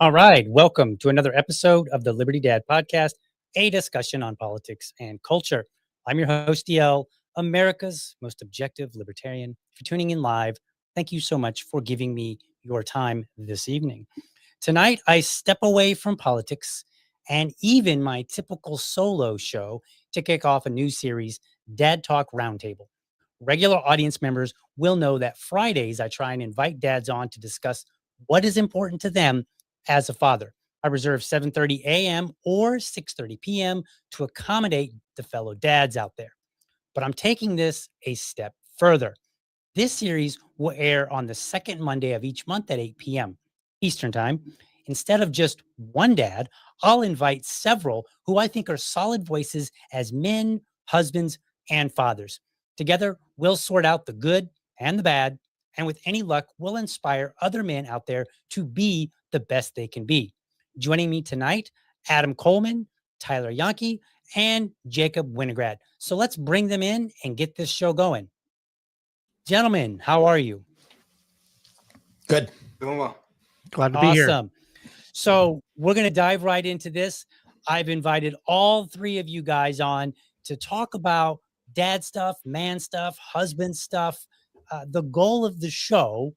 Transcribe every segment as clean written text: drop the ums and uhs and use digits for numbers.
All right. Welcome to another episode of the Liberty Dad Podcast, a discussion on politics and culture. I'm your host, DL, America's most objective libertarian. If you're tuning in live, thank you so much for giving me your time this evening. Tonight, I step away from politics and even my typical solo show to kick off a new series, Dad Talk Roundtable. Regular audience members will know that Fridays, I try and invite dads on to discuss what is important to them as a father. I reserve 7:30 a.m. or 6:30 p.m. to accommodate the fellow dads out there. But I'm taking this a step further. This series will air on the second Monday of each month at 8 p.m. Eastern Time. Instead of just one dad, I'll invite several who I think are solid voices as men, husbands, and fathers. Together, we'll sort out the good and the bad, and with any luck, we'll inspire other men out there to be the best they can be. Joining me tonight, Adam Coleman, Tyler Janke, and Jacob Winograd. So let's bring them in and get this show going. Gentlemen, how are you? Good. Doing well. Glad to be here. Awesome. So we're going to dive right into this. I've invited all three of you guys on to talk about dad stuff, man stuff, husband stuff. The goal of the show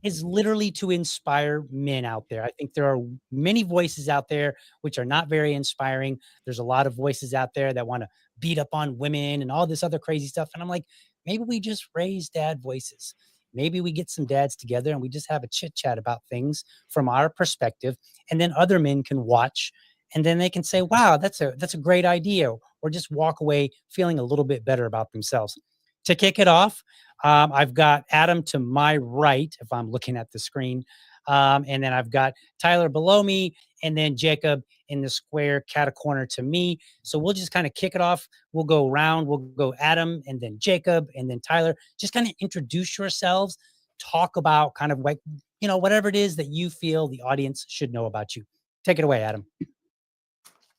is literally to inspire men out there. I think there are many voices out there which are not very inspiring. There's a lot of voices out there that want to beat up on women and all this other crazy stuff. And I'm like, maybe we just raise dad voices. Maybe we get some dads together and we just have a chit chat about things from our perspective. And then other men can watch and then they can say, wow, that's a great idea, or just walk away feeling a little bit better about themselves. To kick it off, I've got Adam to my right, if I'm looking at the screen. And then I've got Tyler below me, and then Jacob in the square cat corner to me. So we'll just kind of kick it off. We'll go around. We'll go Adam, and then Jacob, and then Tyler. Just kind of introduce yourselves. Talk about kind of like, whatever it is that you feel the audience should know about you. Take it away, Adam.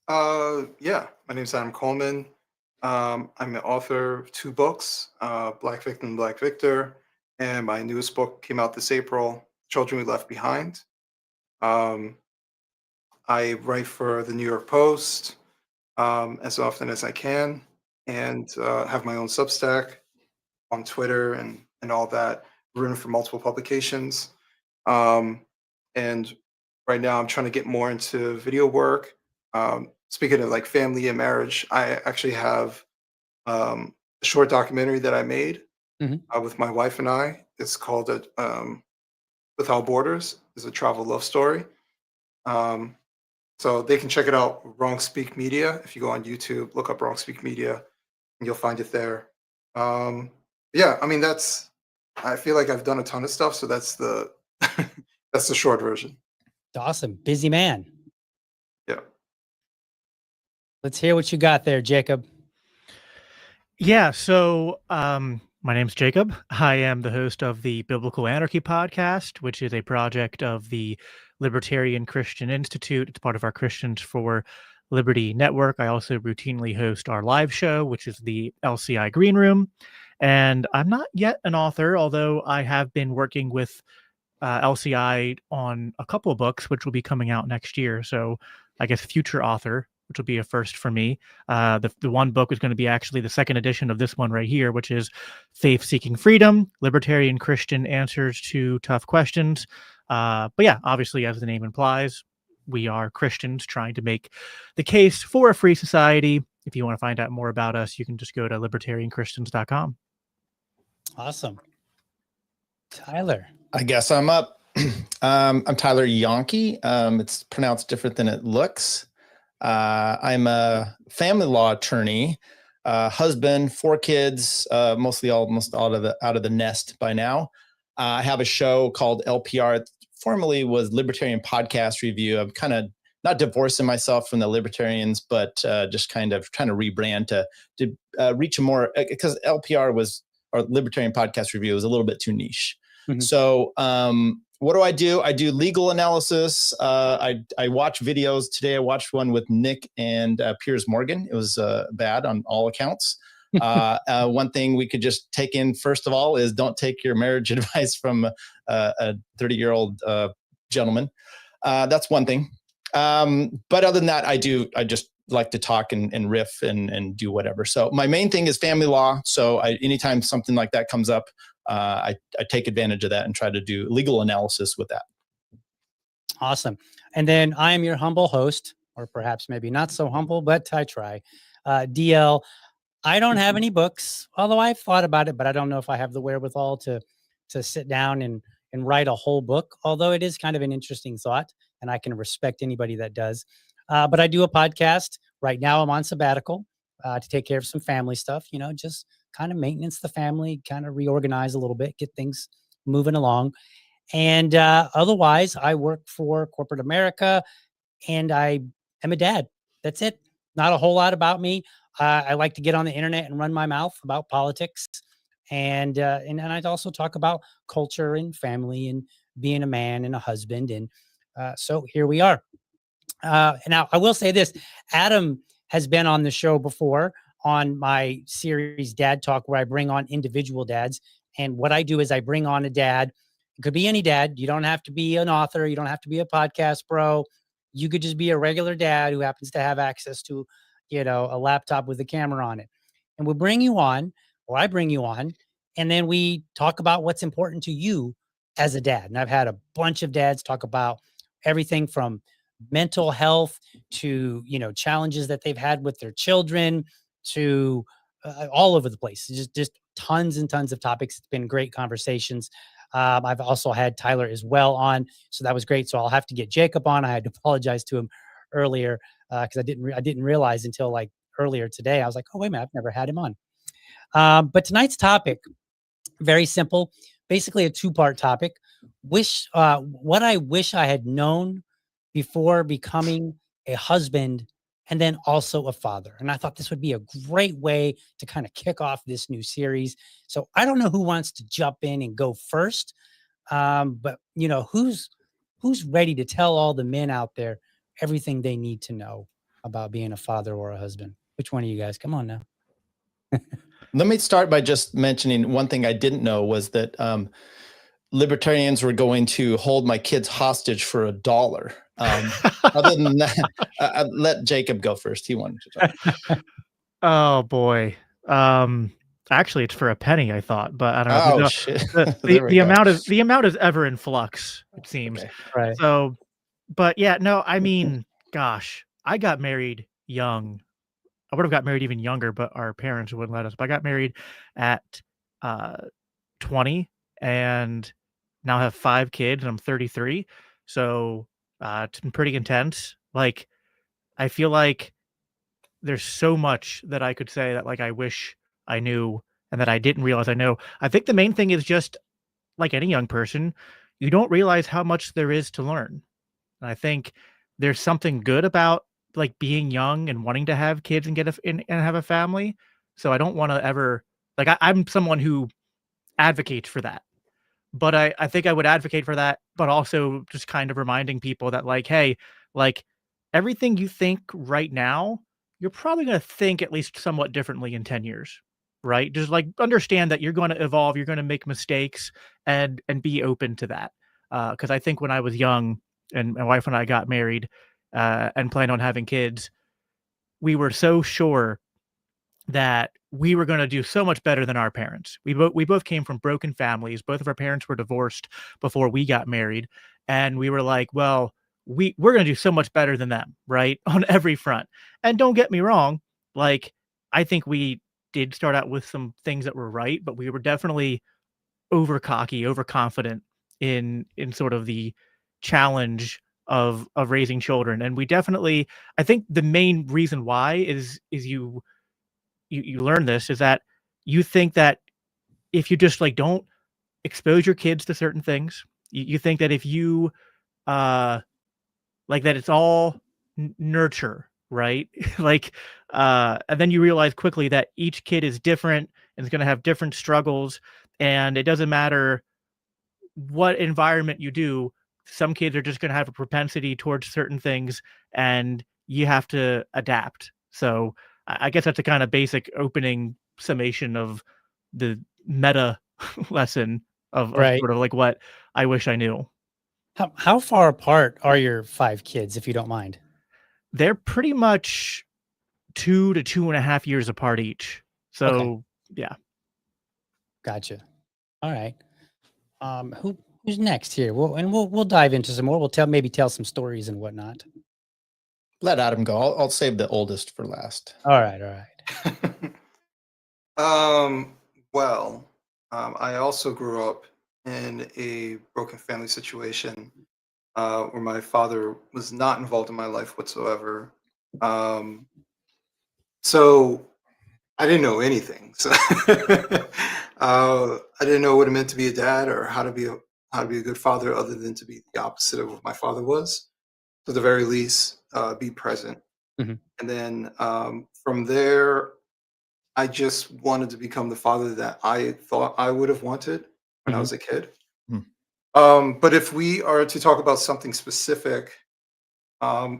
Yeah, my name's Adam Coleman. I'm an author of 2 books, Black Victim, Black Victor, and my newest book came out this April, Children We Left Behind. I write for the New York Post as often as I can, and have my own Substack on Twitter and all that, written for multiple publications. And right now I'm trying to get more into video work. Speaking of like family and marriage, I actually have a short documentary that I made with my wife and I. It's called Without Borders. It's a travel love story. So they can check it out, Wrong Speak Media. If you go on YouTube, look up Wrong Speak Media, and you'll find it there. Yeah, I mean I feel like I've done a ton of stuff, so that's the that's the short version. Awesome, busy man. Yeah. Let's hear what you got there, Jacob. Yeah, so my name's Jacob. I am the host of the Biblical Anarchy podcast, which is a project of the Libertarian Christian Institute. It's part of our Christians for Liberty network. I also routinely host our live show, which is the LCI Green Room. And I'm not yet an author, although I have been working with LCI on a couple of books, which will be coming out next year. So I guess future author, which will be a first for me. The one book is going to be actually the second edition of this one right here, which is Faith Seeking Freedom, Libertarian Christian Answers to Tough Questions. But yeah, obviously, as the name implies, we are Christians trying to make the case for a free society. If you want to find out more about us, you can just go to libertarianchristians.com. Awesome. Tyler. I guess I'm up. I'm Tyler Janke. It's pronounced different than it looks. I'm a family law attorney, husband, 4 kids, almost out of the nest by now. I have a show called LPR. It formerly was Libertarian Podcast Review. I'm kind of not divorcing myself from the libertarians, but just kind of trying to rebrand to reach a more, because LPR was, or Libertarian Podcast Review, was a little bit too niche. So what do? I do legal analysis. I watch videos. Today I watched one with Nick and Piers Morgan. It was bad on all accounts. One thing we could just take in, first of all, is don't take your marriage advice from a 30-year-old gentleman. That's one thing. But other than that, I just like to talk and riff and do whatever. So my main thing is family law. So anytime something like that comes up, I take advantage of that and try to do legal analysis with that. Awesome. And then I am your humble host, or perhaps maybe not so humble, but I try. DL. I don't have any books, although I've thought about it, but I don't know if I have the wherewithal to sit down and write a whole book, although it is kind of an interesting thought, and I can respect anybody that does. But I do a podcast. Right now I'm on sabbatical to take care of some family stuff, just kind of maintenance the family, kind of reorganize a little bit, get things moving along. And otherwise, I work for corporate America, and I am a dad. That's it. Not a whole lot about me. I like to get on the internet and run my mouth about politics, and I also talk about culture and family and being a man and a husband. And so here we are. Now, I will say this: Adam has been on the show before on my series Dad Talk, where I bring on individual dads. And what I do is I bring on a dad. It could be any dad. You don't have to be an author. You don't have to be a podcast bro. You could just be a regular dad who happens to have access to, a laptop with a camera on it. And we'll bring you on, or I bring you on, and then we talk about what's important to you as a dad. And I've had a bunch of dads talk about everything from mental health to, challenges that they've had with their children, to all over the place. Just tons and tons of topics. It's been great conversations. I've also had Tyler as well on, so that was great. So I'll have to get Jacob on. I had to apologize to him earlier because I didn't realize until like earlier today. I was like, oh wait a minute, I've never had him on. But tonight's topic, very simple, basically a two-part topic. What I wish I had known before becoming a husband and then also a father. And I thought this would be a great way to kind of kick off this new series. So I don't know who wants to jump in and go first. But you know, who's ready to tell all the men out there everything they need to know about being a father or a husband? Which one of you guys? Come on now. Let me start by just mentioning one thing I didn't know was that libertarians were going to hold my kids hostage for $1. Other than that, let Jacob go first. He wanted to talk. Oh boy. Actually, it's for a penny, I thought, but I don't know. Oh shit! The There we go. amount is ever in flux, it seems. Okay. Right. So, but yeah, no, I mean, gosh, I got married young. I would have got married even younger, but our parents wouldn't let us. But I got married at 20 and now have 5 kids and I'm 33. So it's been pretty intense. Like, I feel like there's so much that I could say that like I wish I knew and that I didn't realize I know. I think the main thing is just like any young person, you don't realize how much there is to learn. And I think there's something good about like being young and wanting to have kids and and have a family. So I don't want to ever like I'm someone who advocates for that. But I think I would advocate for that, but also just kind of reminding people that like, hey, like everything you think right now, you're probably going to think at least somewhat differently in 10 years, right? Just like understand that you're going to evolve, you're going to make mistakes and be open to that. Because I think when I was young and my wife and I got married and planned on having kids, we were so sure that we were going to do so much better than our parents. We both came from broken families. Both of our parents were divorced before we got married, and we were like, well, we're going to do so much better than them, right? On every front. And don't get me wrong, like I think we did start out with some things that were right, but we were definitely over cocky, overconfident in sort of the challenge of raising children. And we definitely, I think the main reason why is you learn this is that you think that if you just like don't expose your kids to certain things, you think that if you like that it's all nurture, right? Like and then you realize quickly that each kid is different and is going to have different struggles, and it doesn't matter what environment you do, some kids are just going to have a propensity towards certain things and you have to adapt. So I guess that's a kind of basic opening summation of the meta lesson of Right. sort of like what I wish I knew. How far apart are your 5 kids, if you don't mind? They're pretty much 2 to 2.5 years apart each. So yeah. Gotcha. All right. Who's next here? We'll dive into some more. We'll maybe tell some stories and whatnot. Let Adam go. I'll save the oldest for last. All right. Well, I also grew up in a broken family situation where my father was not involved in my life whatsoever. So I didn't know anything. So I didn't know what it meant to be a dad or how to be a good father, other than to be the opposite of what my father was. To the very least, be present. Mhm. And then from there, I just wanted to become the father that I thought I would have wanted when I Mhm. was a kid. Hmm. But if we are to talk about something specific,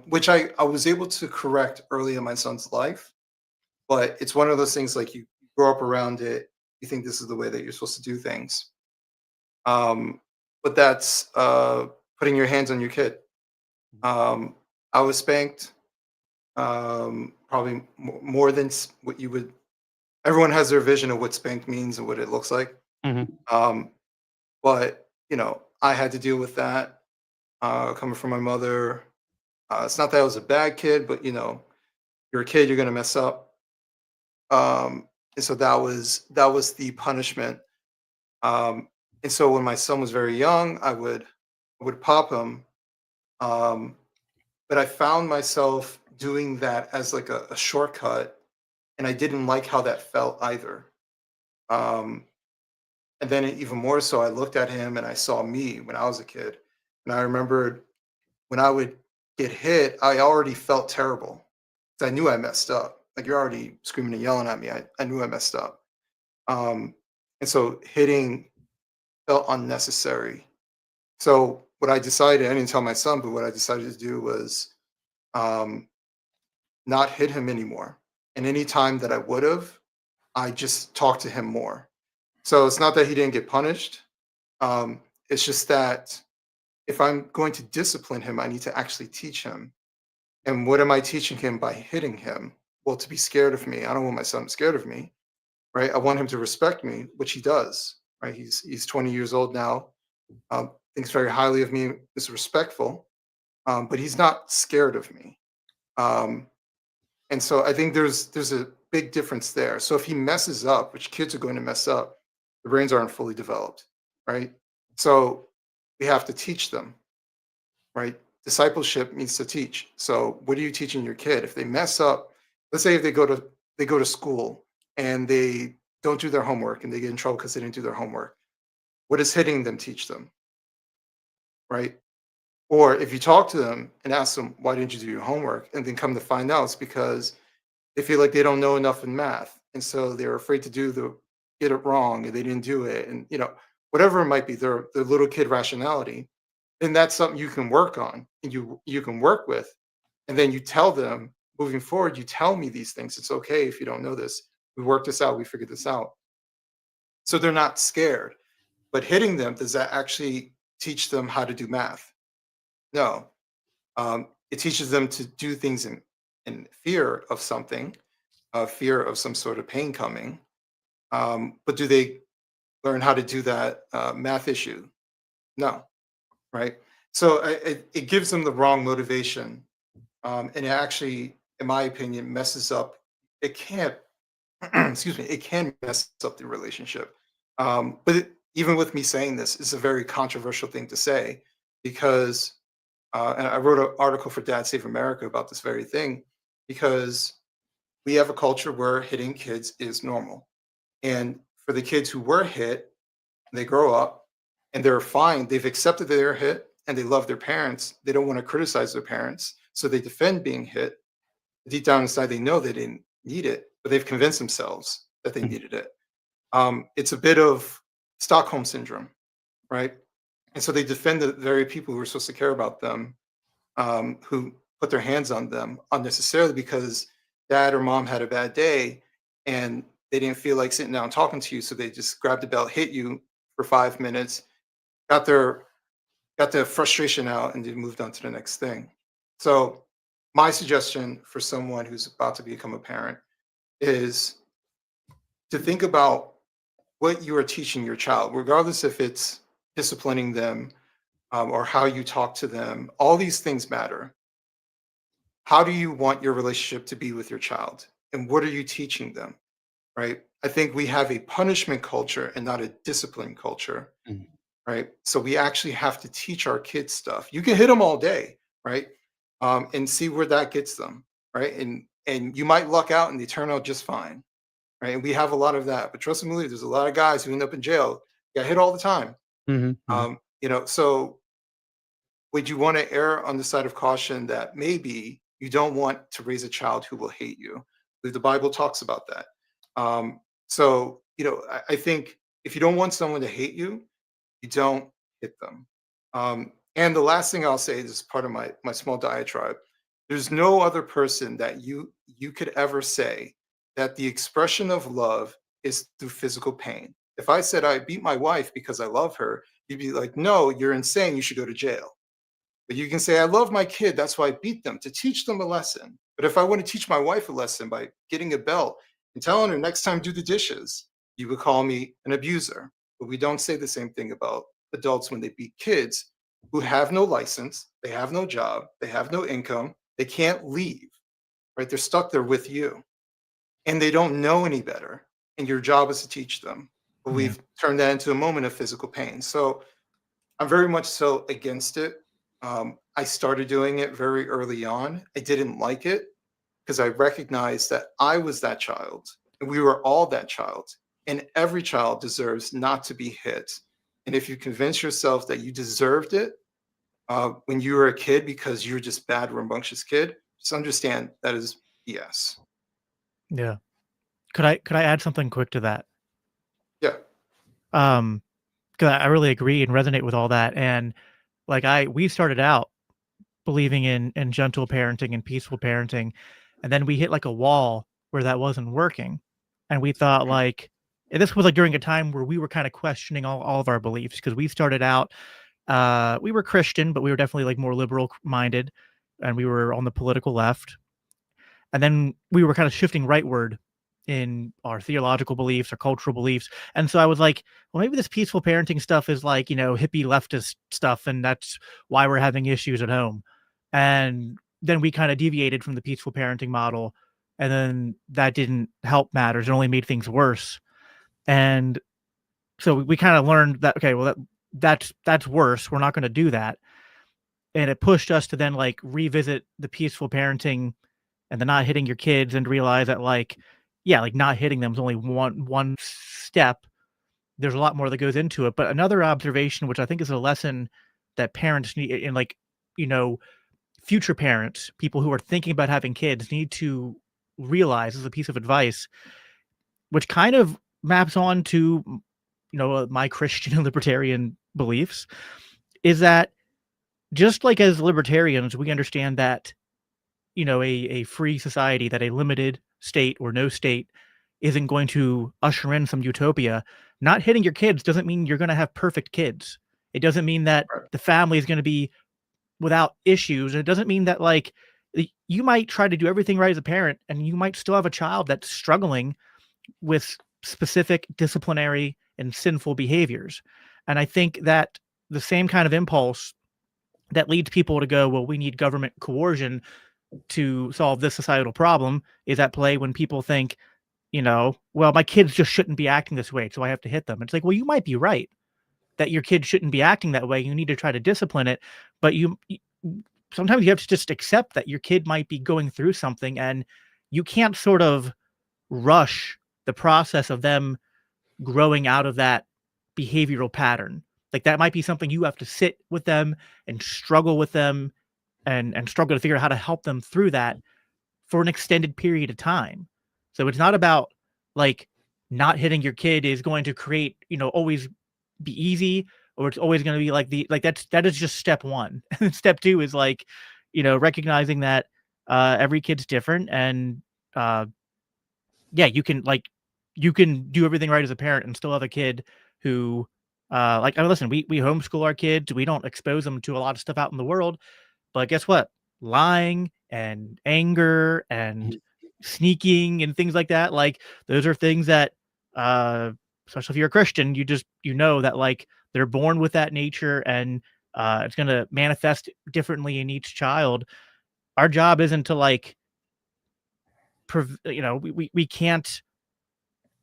which I was able to correct early in my son's life, but it's one of those things like you grow up around it, you think this is the way that you're supposed to do things. But that's putting your hands on your kid. I was spanked probably more than what you would. Everyone has their vision of what spanked means and what it looks like. Mhm. But I had to deal with that coming from my mother. It's not that I was a bad kid, but you're a kid, you're gonna mess up. And so that was the punishment. And so when my son was very young, I would pop him. But I found myself doing that as like a shortcut, and I didn't like how that felt either. Um, and then even more so, I looked at him and I saw me when I was a kid, and I remembered when I would get hit, I already felt terrible 'cause I knew I messed up. Like you're already screaming and yelling at me. I knew I messed up. Um, and so hitting felt unnecessary. So what I decided, I didn't tell my son, but what I decided to do was um, not hit him anymore. And any time that I would have, I just talked to him more. So it's not that he didn't get punished. Um, it's just that if I'm going to discipline him, I need to actually teach him. And what am I teaching him by hitting him? Well, to be scared of me. I don't want my son scared of me, right? I want him to respect me, which he does, right? He's 20 years old now. Thinks very highly of me, is respectful, but he's not scared of me. Um, and so I think there's a big difference there. So if he messes up, which kids are going to mess up, the brains aren't fully developed, right? So we have to teach them, right? Discipleship means to teach. So what are you teaching your kid? If they mess up, let's say if they go to school and they don't do their homework and they get in trouble because they didn't do their homework. What does hitting them teach them, right? Or if you talk to them and ask them, why didn't you do your homework? And then come to find out it's because they feel like they don't know enough in math. And so they're afraid to get it wrong and they didn't do it. And whatever it might be, their little kid rationality, then that's something you can work on and you can work with. And then you tell them moving forward, you tell me these things. It's okay if you don't know this. We worked this out, we figured this out. So they're not scared. But hitting them, does that actually teach them how to do math? No. It teaches them to do things in fear of something, fear of some sort of pain coming. But do they learn how to do that math issue? No, right? So it gives them the wrong motivation. And it actually, in my opinion, messes up. It can't, excuse me, it can mess up the relationship. Even with me saying this, it's a very controversial thing to say because and I wrote an article for Dad Save America about this very thing because we have a culture where hitting kids is normal. And for the kids who were hit, they grow up and they're fine. They've accepted that they're hit and they love their parents. They don't want to criticize their parents. So they defend being hit. Deep down inside, they know they didn't need it, but they've convinced themselves that they needed it. It's a bit of Stockholm syndrome, right? And so they defend the very people who are supposed to care about them, who put their hands on them unnecessarily because dad or mom had a bad day and they didn't feel like sitting down talking to you. So they just grabbed the belt, hit you for 5 minutes, got their frustration out, and then moved on to the next thing. So my suggestion for someone who's about to become a parent is to think about what you are teaching your child, regardless if it's disciplining them or how you talk to them. All these things matter. How do you want your relationship to be with your child? And what are you teaching them? Right? I think we have a punishment culture and not a discipline culture. Mhm. Right? So we actually have to teach our kids stuff. You can hit them all day, right? And see where that gets them, right? And you might luck out and they turn out just fine, right? And we have a lot of that. But trust me, believe, there's a lot of guys who end up in jail, get hit all the time. Mhm, mhm. So would you want to err on the side of caution that maybe you don't want to raise a child who will hate you? The Bible talks about that. I think if you don't want someone to hate you, you don't hit them. And the last thing I'll say is part of my small diatribe. There's no other person that you could ever say that the expression of love is through physical pain. If I said I beat my wife because I love her, you'd be like, no, you're insane. You should go to jail. But you can say, I love my kid. That's why I beat them, to teach them a lesson. But if I want to teach my wife a lesson by getting a belt and telling her next time do the dishes, you would call me an abuser. But we don't say the same thing about adults when they beat kids who have no license, they have no job, they have no income, they can't leave, right? They're stuck there with you and they don't know any better. And your job is to teach them. But Yeah. we've turned that into a moment of physical pain. So I'm very much so against it. I started doing it very early on. I didn't like it. because I recognized that I was that child, and we were all that child. And every child deserves not to be hit. And if you convince yourself that you deserved it when you were a kid because you're just bad, rambunctious kid, just understand that is BS. Yeah. Could I add something quick to that? Yeah. Because I really agree and resonate with all that. And like we started out believing in gentle parenting and peaceful parenting, and then we hit like a wall where that wasn't working, and we thought like, and this was like during a time where we were kind of questioning all of our beliefs, because we started out, we were Christian, but we were definitely like more liberal minded, and we were on the political left, and then we were kind of shifting rightward in our theological beliefs, our cultural beliefs. And so I was like, well, maybe this peaceful parenting stuff is like, hippie leftist stuff, and that's why we're having issues at home. And then we kind of deviated from the peaceful parenting model, and then that didn't help matters. It only made things worse. And so we kind of learned that, okay, well, that's worse. We're not going to do that. And it pushed us to then like revisit the peaceful parenting and the not hitting your kids, and realize that like, yeah, like not hitting them is only one step. There's a lot more that goes into it. But another observation, which I think is a lesson that parents need, and like, future parents, people who are thinking about having kids, need to realize, as a piece of advice, which kind of maps on to, my Christian and libertarian beliefs, is that just like as libertarians, we understand that, a free society, that a limited state or no state isn't going to usher in some utopia. Not hitting your kids doesn't mean you're going to have perfect kids. It doesn't mean that the family is going to be without issues. It doesn't mean that like you might try to do everything right as a parent, and you might still have a child that's struggling with specific disciplinary and sinful behaviors. And I think that the same kind of impulse that leads people to go, well, we need government coercion to solve this societal problem, is at play when people think, well, my kids just shouldn't be acting this way, so I have to hit them. It's like, well, you might be right that your kid shouldn't be acting that way. You need to try to discipline it, but sometimes you have to just accept that your kid might be going through something, and you can't sort of rush the process of them growing out of that behavioral pattern. Like that might be something you have to sit with them and struggle with them, and struggle to figure out how to help them through that for an extended period of time. So it's not about like not hitting your kid is going to create, always be easy, or it's always going to be like that is just step one. And step two is like, recognizing that every kid's different, and yeah, you can do everything right as a parent and still have a kid who listen, we homeschool our kids. We don't expose them to a lot of stuff out in the world, but guess what? Lying and anger and sneaking and things like that, like those are things that, especially if you're a Christian, you know that like they're born with that nature, and it's going to manifest differently in each child. Our job isn't to like, we can't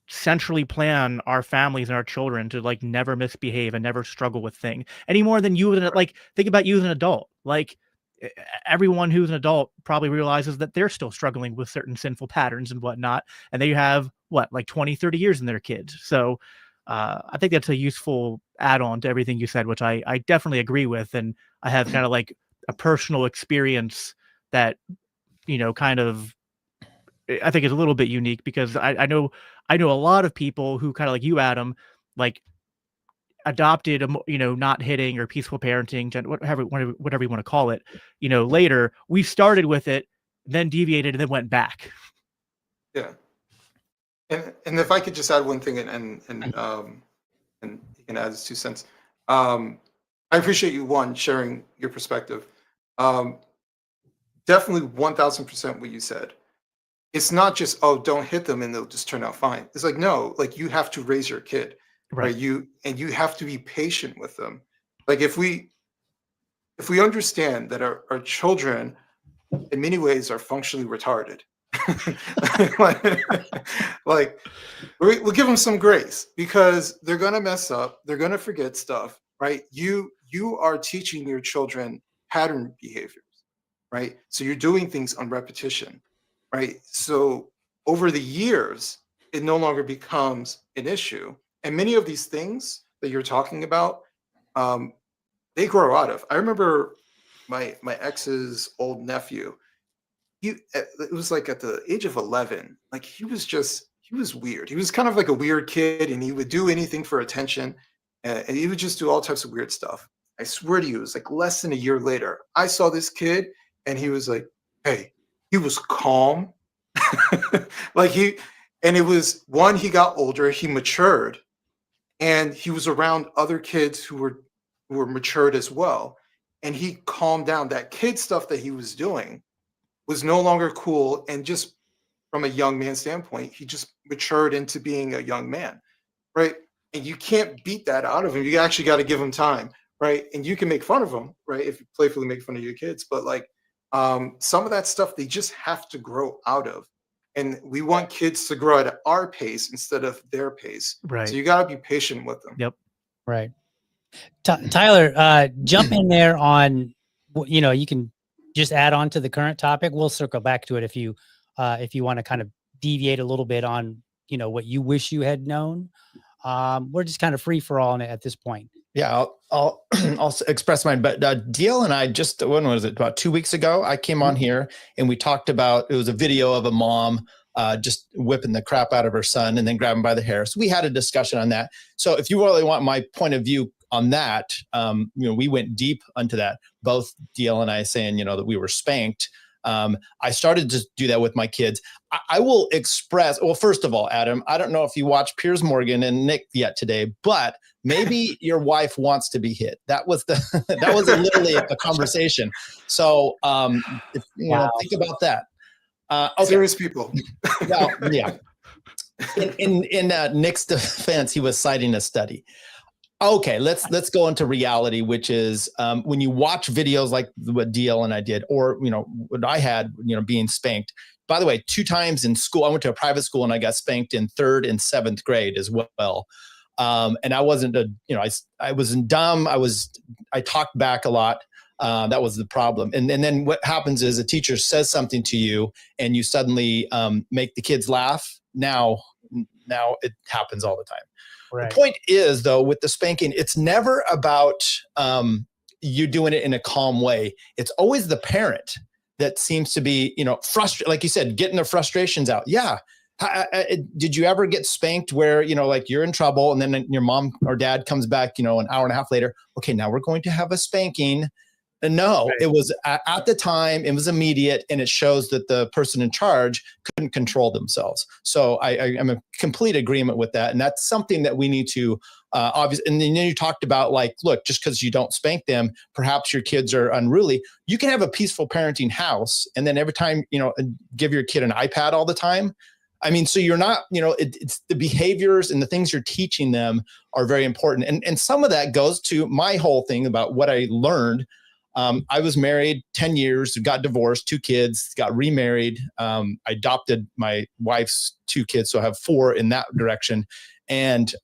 centrally plan our families and our children to like never misbehave and never struggle with things any more than you. Like, think about you as an adult. Like, everyone who's an adult probably realizes that they're still struggling with certain sinful patterns and whatnot, and they have like 20, 30 years in their kids. So I think that's a useful add-on to everything you said, which I definitely agree with. And I have kind of like a personal experience that, kind of, I think is a little bit unique, because I know a lot of people who kind of like you, Adam, like adopted, not hitting or peaceful parenting, whatever you want to call it, later. We started with it, then deviated, and then went back. Yeah. And if I could just add one thing, and you can add his 2 cents. I appreciate you sharing your perspective. Definitely 1000% what you said. It's not just, oh, don't hit them and they'll just turn out fine. It's like, no, like you have to raise your kid, right? You have to be patient with them. Like if we understand that our children in many ways are functionally retarded, like we'll give them some grace, because they're going to mess up. They're going to forget stuff, right? You are teaching your children pattern behaviors, right? So you're doing things on repetition. right? So over the years, it no longer becomes an issue. And many of these things that you're talking about, um, they grow out of. I remember my ex's old nephew. It was like at the age of 11, like he was weird. He was kind of like a weird kid, and he would do anything for attention, and he would just do all types of weird stuff. I swear to you, it was like less than a year later, I saw this kid, and he was like, "Hey," he was calm, like and it was one. He got older, he matured, and he was around other kids who were matured as well, and he calmed down. That kid stuff that he was doing was no longer cool, and just from a young man standpoint, he just matured into being a young man, right? And you can't beat that out of him. You actually got to give him time, right? And you can make fun of him, right? If you playfully make fun of your kids, but like some of that stuff, they just have to grow out of. And we want kids to grow at our pace instead of their pace. Right. So you got to be patient with them. Yep. Right. Tyler, jump in there on, you can just add on to the current topic. We'll circle back to it if you want to kind of deviate a little bit on, what you wish you had known. We're just kind of free for all at this point. Yeah, I'll express mine. But DL and I just, when was it? About 2 weeks ago, I came on here and we talked about, it was a video of a mom just whipping the crap out of her son and then grabbing him by the hair. So we had a discussion on that. So if you really want my point of view on that, we went deep onto that. Both DL and I saying, that we were spanked. I started to do that with my kids. I will express, well, first of all, Adam, I don't know if you watched Piers Morgan and Nick yet today, but maybe your wife wants to be hit. That was literally a conversation. So, think about that. Okay. Serious people. Well, yeah. In Nick's defense, he was citing a study. Okay, let's go into reality, which is when you watch videos like what DL and I did, or what I had, being spanked. By the way, 2 times in school, I went to a private school and I got spanked in 3rd and 7th grade as well. And I wasn't I wasn't dumb. I talked back a lot. That was the problem. And then what happens is a teacher says something to you and you suddenly make the kids laugh. Now it happens all the time. Right. The point is, though, with the spanking, it's never about you doing it in a calm way. It's always the parent that seems to be, frustrated, like you said, getting their frustrations out. Yeah. Did you ever get spanked where, like you're in trouble and then your mom or dad comes back, an hour and a half later? Okay, now we're going to have a spanking. And no, right. It was at the time, it was immediate, and it shows that the person in charge couldn't control themselves. So I'm in complete agreement with that. And that's something that we need to obviously. And then you talked about, like, look, just because you don't spank them, perhaps your kids are unruly. You can have a peaceful parenting house, and then every time, give your kid an iPad all the time. I mean, so you're not, it's the behaviors and the things you're teaching them are very important. And some of that goes to my whole thing about what I learned. I was married 10 years, got divorced, 2 kids, got remarried. I adopted my wife's 2 kids, so I have 4 in that direction. And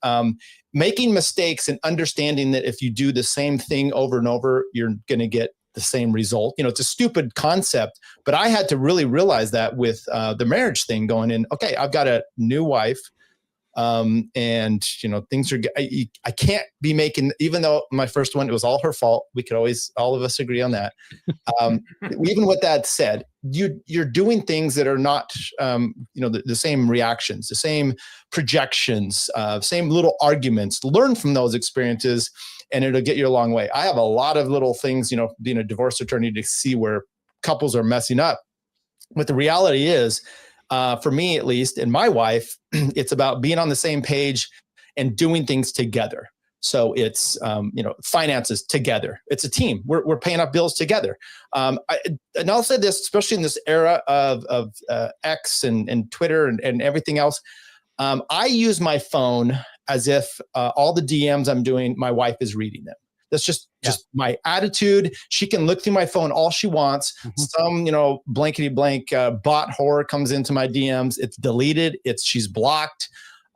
making mistakes and understanding that if you do the same thing over and over, you're going to get the same result. It's a stupid concept, but I had to really realize that with the marriage thing going in. Okay, I've got a new wife. And things are, I can't be making, even though my first one, it was all her fault. We could always, all of us agree on that. Even with that said, you're doing things that are not, the same reactions, the same projections, same little arguments. Learn from those experiences and it'll get you a long way. I have a lot of little things, being a divorce attorney, to see where couples are messing up. But the reality is, for me, at least, and my wife, it's about being on the same page and doing things together. So it's, finances together. It's a team. We're paying up bills together. And I'll say this, especially in this era of X and Twitter and everything else. I use my phone as if all the DMs I'm doing, my wife is reading them. That's just my attitude. She can look through my phone all she wants. Mm-hmm. Some, blankety blank bot whore comes into my DMs. It's deleted. She's blocked.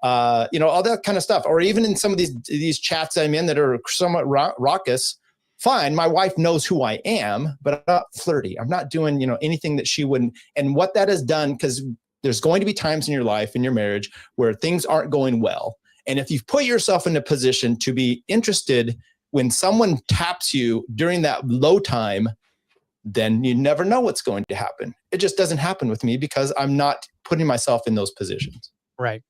All that kind of stuff. Or even in some of these chats I'm in that are somewhat raucous, fine. My wife knows who I am, but I'm not flirty. I'm not doing, anything that she wouldn't. And what that has done, because there's going to be times in your life, in your marriage, where things aren't going well. And if you've put yourself in a position to be interested when someone taps you during that low time, then you never know what's going to happen. It just doesn't happen with me because I'm not putting myself in those positions. Right.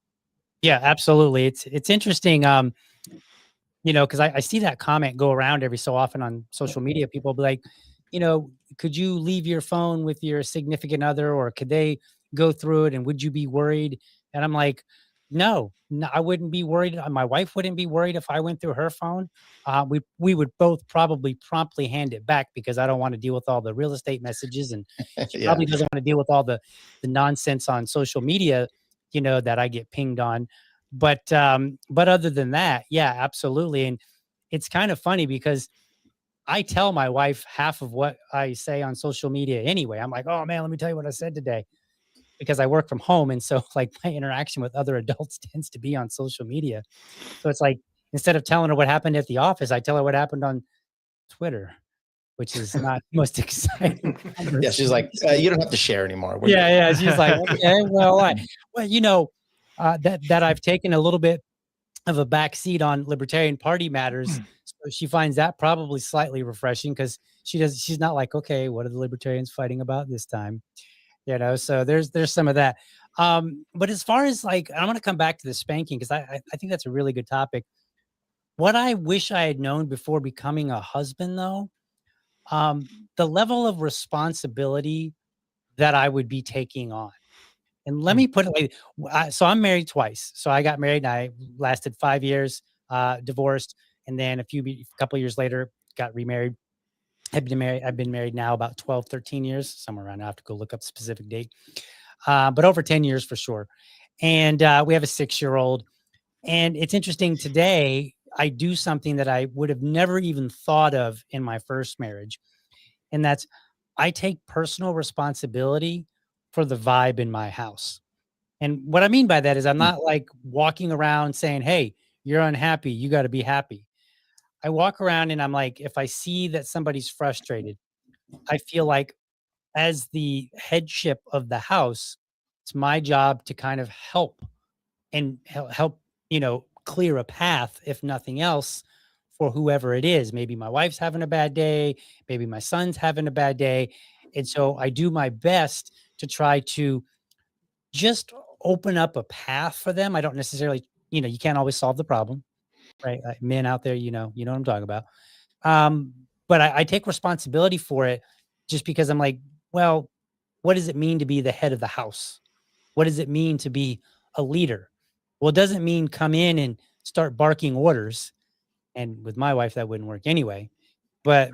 Yeah, absolutely. It's interesting. Because I see that comment go around every so often on social media. People be like, could you leave your phone with your significant other, or could they go through it, and would you be worried? And I'm like, no, I wouldn't be worried. My wife wouldn't be worried if I went through her phone. We would both probably promptly hand it back because I don't want to deal with all the real estate messages, and she probably doesn't want to deal with all the nonsense on social media, that I get pinged on. But other than that, yeah, absolutely. And it's kind of funny because I tell my wife half of what I say on social media anyway. I'm like, oh man, let me tell you what I said today, because I work from home. And so like my interaction with other adults tends to be on social media. So it's like, instead of telling her what happened at the office, I tell her what happened on Twitter, which is not the most exciting. Yeah, she's like, you don't have to share anymore. Yeah. She's like, okay, well, that I've taken a little bit of a back seat on Libertarian Party matters. So she finds that probably slightly refreshing, because she's not like, okay, what are the Libertarians fighting about this time? So there's some of that. But as far as like, I'm going to come back to the spanking, because I think that's a really good topic. What I wish I had known before becoming a husband, though, the level of responsibility that I would be taking on. And let me put it like, so I'm married twice. So I got married and I lasted 5 years, divorced. And then a couple of years later, got remarried. I've been married now about 12, 13 years, somewhere around. I have to go look up the specific date. But over 10 years for sure. And we have a 6-year-old. And it's interesting, today, I do something that I would have never even thought of in my first marriage. And that's, I take personal responsibility for the vibe in my house. And what I mean by that is, I'm not like walking around saying, hey, you're unhappy, you got to be happy. I walk around and I'm like, if I see that somebody's frustrated, I feel like, as the headship of the house, it's my job to kind of help and help, clear a path, if nothing else, for whoever it is. Maybe my wife's having a bad day, maybe my son's having a bad day. And so I do my best to try to just open up a path for them. I don't necessarily, you can't always solve the problem, right? Men out there, you know what I'm talking about. But I take responsibility for it, just because I'm like, well, what does it mean to be the head of the house? What does it mean to be a leader? Well, it doesn't mean come in and start barking orders. And with my wife, that wouldn't work anyway. But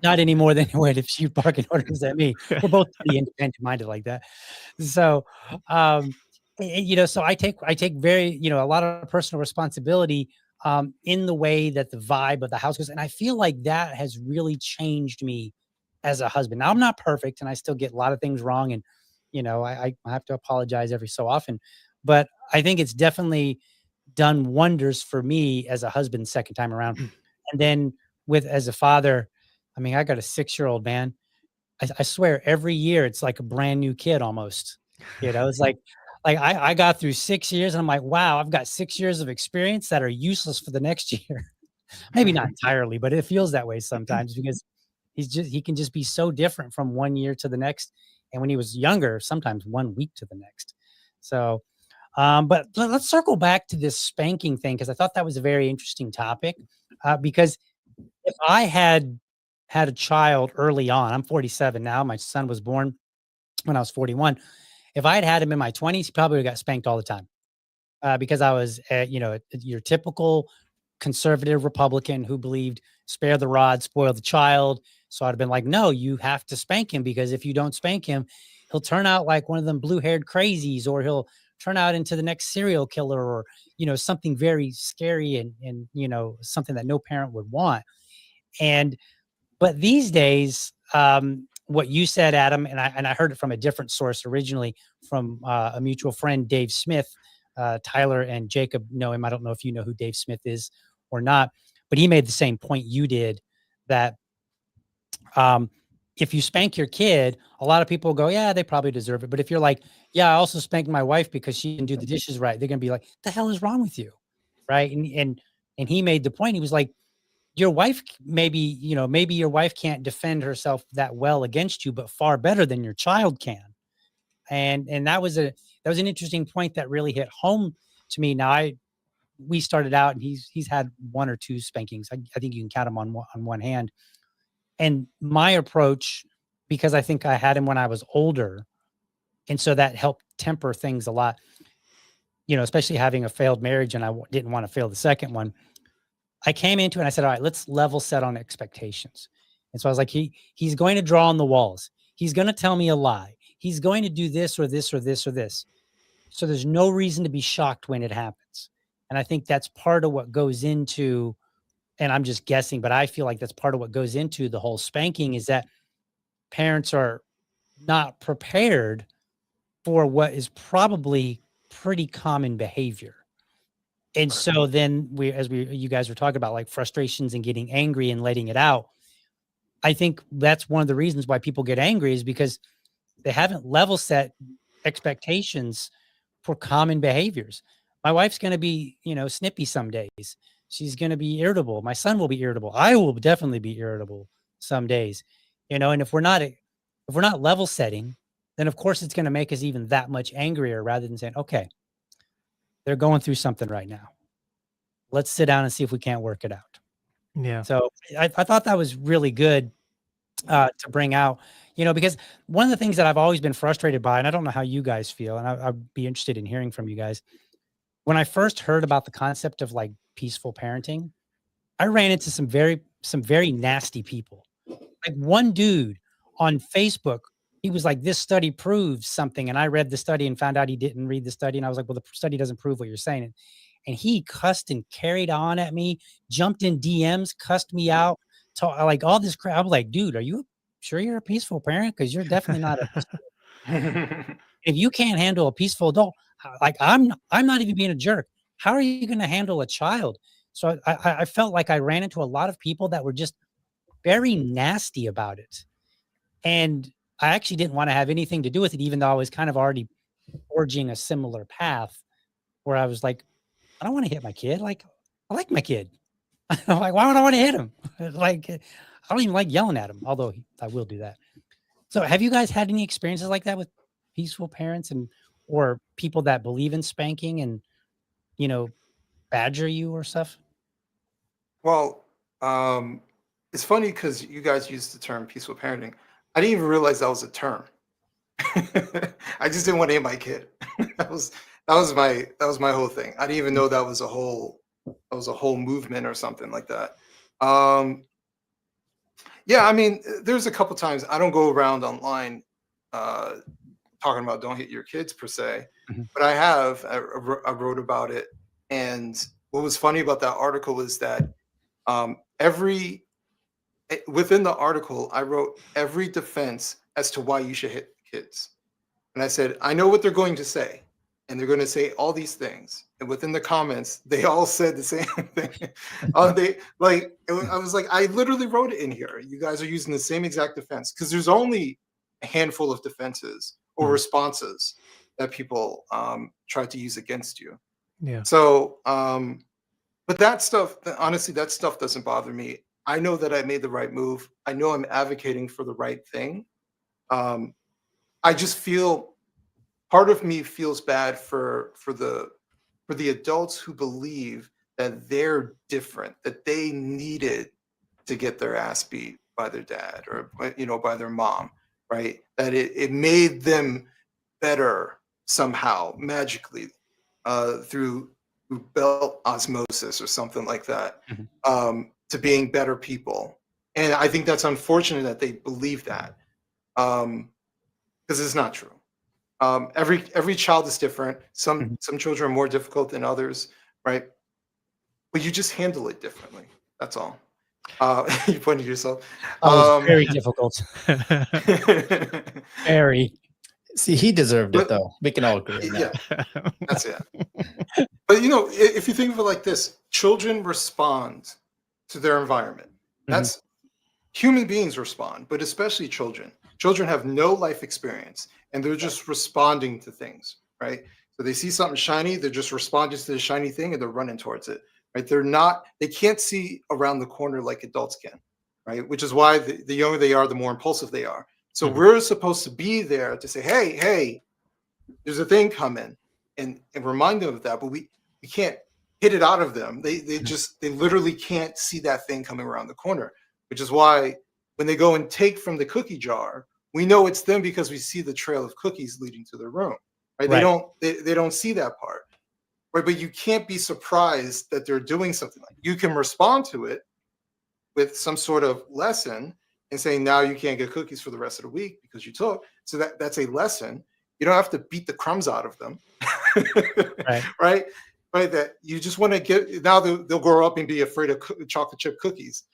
not any more than it would if she barking orders at me. We're both pretty independent minded like that. So, so I take very, a lot of personal responsibility in the way that the vibe of the house goes. And I feel like that has really changed me as a husband. Now, I'm not perfect and I still get a lot of things wrong. And, I have to apologize every so often, but I think it's definitely done wonders for me as a husband second time around. And then as a father, I mean, I got a 6-year-old, man. I swear every year it's like a brand new kid almost. It's like I got through 6 years and I'm like, wow, I've got 6 years of experience that are useless for the next year. Maybe not entirely, but it feels that way sometimes, because he can just be so different from one year to the next. And when he was younger, sometimes 1 week to the next. So, but let's circle back to this spanking thing, because I thought that was a very interesting topic. Because if I had a child early on, I'm 47 now. My son was born when I was 41. If I had him in my 20s, he probably would have got spanked all the time, because I was, your typical conservative Republican who believed spare the rod, spoil the child. So I'd have been like, no, you have to spank him, because if you don't spank him, he'll turn out like one of them blue-haired crazies, or he'll turn out into the next serial killer, or, something very scary and something that no parent would want. But these days, what you said, Adam, and I heard it from a different source originally, from a mutual friend, Dave Smith. Tyler and Jacob know him. I don't know if you know who Dave Smith is or not, but he made the same point you did, that if you spank your kid, a lot of people go, yeah, they probably deserve it. But if you're like, yeah, I also spanked my wife because she didn't do the dishes right, they're gonna be like, the hell is wrong with you? Right. And he made the point. He was like, your wife, maybe your wife can't defend herself that well against you, but far better than your child can. And that was an interesting point that really hit home to me. Now we started out, and he's had 1 or 2 spankings. I think you can count them on one hand. And my approach, because I think I had him when I was older, and so that helped temper things a lot, especially having a failed marriage, and I didn't want to fail the second one. I came into it and I said, all right, let's level set on expectations. And so I was like, he's going to draw on the walls. He's going to tell me a lie. He's going to do this or this or this or this. So there's no reason to be shocked when it happens. And I think that's part of what goes into, and I'm just guessing, but I feel like that's part of what goes into the whole spanking, is that parents are not prepared for what is probably pretty common behavior. And so then you guys were talking about like frustrations and getting angry and letting it out. I think that's one of the reasons why people get angry, is because they haven't level set expectations for common behaviors. My wife's going to be, snippy some days. She's going to be irritable. My son will be irritable. I will definitely be irritable some days, and if we're not level setting, then of course it's going to make us even that much angrier, rather than saying, okay, they're going through something right now. Let's sit down and see if we can't work it out. Yeah. So I thought that was really good to bring out, because one of the things that I've always been frustrated by, and I don't know how you guys feel, and I'd be interested in hearing from you guys. When I first heard about the concept of like peaceful parenting, I ran into some very nasty people. Like one dude on Facebook, he was like, this study proves something. And I read the study and found out he didn't read the study. And I was like, well, the study doesn't prove what you're saying. And he cussed and carried on at me, jumped in DMs, cussed me out, like all this crap. I was like, dude, are you sure you're a peaceful parent? Because you're definitely not if you can't handle a peaceful adult, like I'm not even being a jerk. How are you going to handle a child? So I felt like I ran into a lot of people that were just very nasty about it. And I actually didn't want to have anything to do with it, even though I was kind of already forging a similar path where I was like, I don't want to hit my kid. Like, I like my kid. I'm like, why would I want to hit him? Like, I don't even like yelling at him, although I will do that. So have you guys had any experiences like that with peaceful parents or people that believe in spanking and, badger you or stuff? Well, it's funny because you guys used the term peaceful parenting. I didn't even realize that was a term. I just didn't want to hit my kid. that was my whole thing. I didn't even know that was a whole movement or something like that. Yeah, I mean, there's a couple times I don't go around online talking about don't hit your kids per se, but I wrote about it. And what was funny about that article is that within the article, I wrote every defense as to why you should hit kids. And I said, I know what they're going to say. And they're going to say all these things. And within the comments, they all said the same thing. I was like, I literally wrote it in here. You guys are using the same exact defense, because there's only a handful of defenses or responses that people try to use against you. Yeah. So, but that stuff, honestly, that stuff doesn't bother me. I know that I made the right move. I know I'm advocating for the right thing. I just feel, part of me feels bad for the adults who believe that they're different, that they needed to get their ass beat by their dad or by their mom, right? That it made them better somehow magically through belt osmosis or something like that, to being better people. And I think that's unfortunate that they believe that, because it's not true. Every child is different. Some children are more difficult than others, right? But you just handle it differently. That's all. You pointed yourself. Very difficult. Very. See, he deserved it, though. We can all agree on that. Yeah, that's it. But if you think of it like this, children respond to their environment. That's human beings respond, but especially children. Children have no life experience and they're just responding to things, right? So they see something shiny, they're just responding to the shiny thing and they're running towards it, right? They can't see around the corner like adults can, right? Which is why the younger they are, the more impulsive they are. So we're supposed to be there to say, hey, there's a thing coming and remind them of that, but we can't hit it out of them. They literally can't see that thing coming around the corner, which is why when they go and take from the cookie jar, we know it's them because we see the trail of cookies leading to their room, right? They don't see that part, right? But you can't be surprised that they're doing something like you can respond to it with some sort of lesson and saying, now you can't get cookies for the rest of the week because you took. So that's a lesson. You don't have to beat the crumbs out of them, right? That you just want to get, now they'll grow up and be afraid of chocolate chip cookies.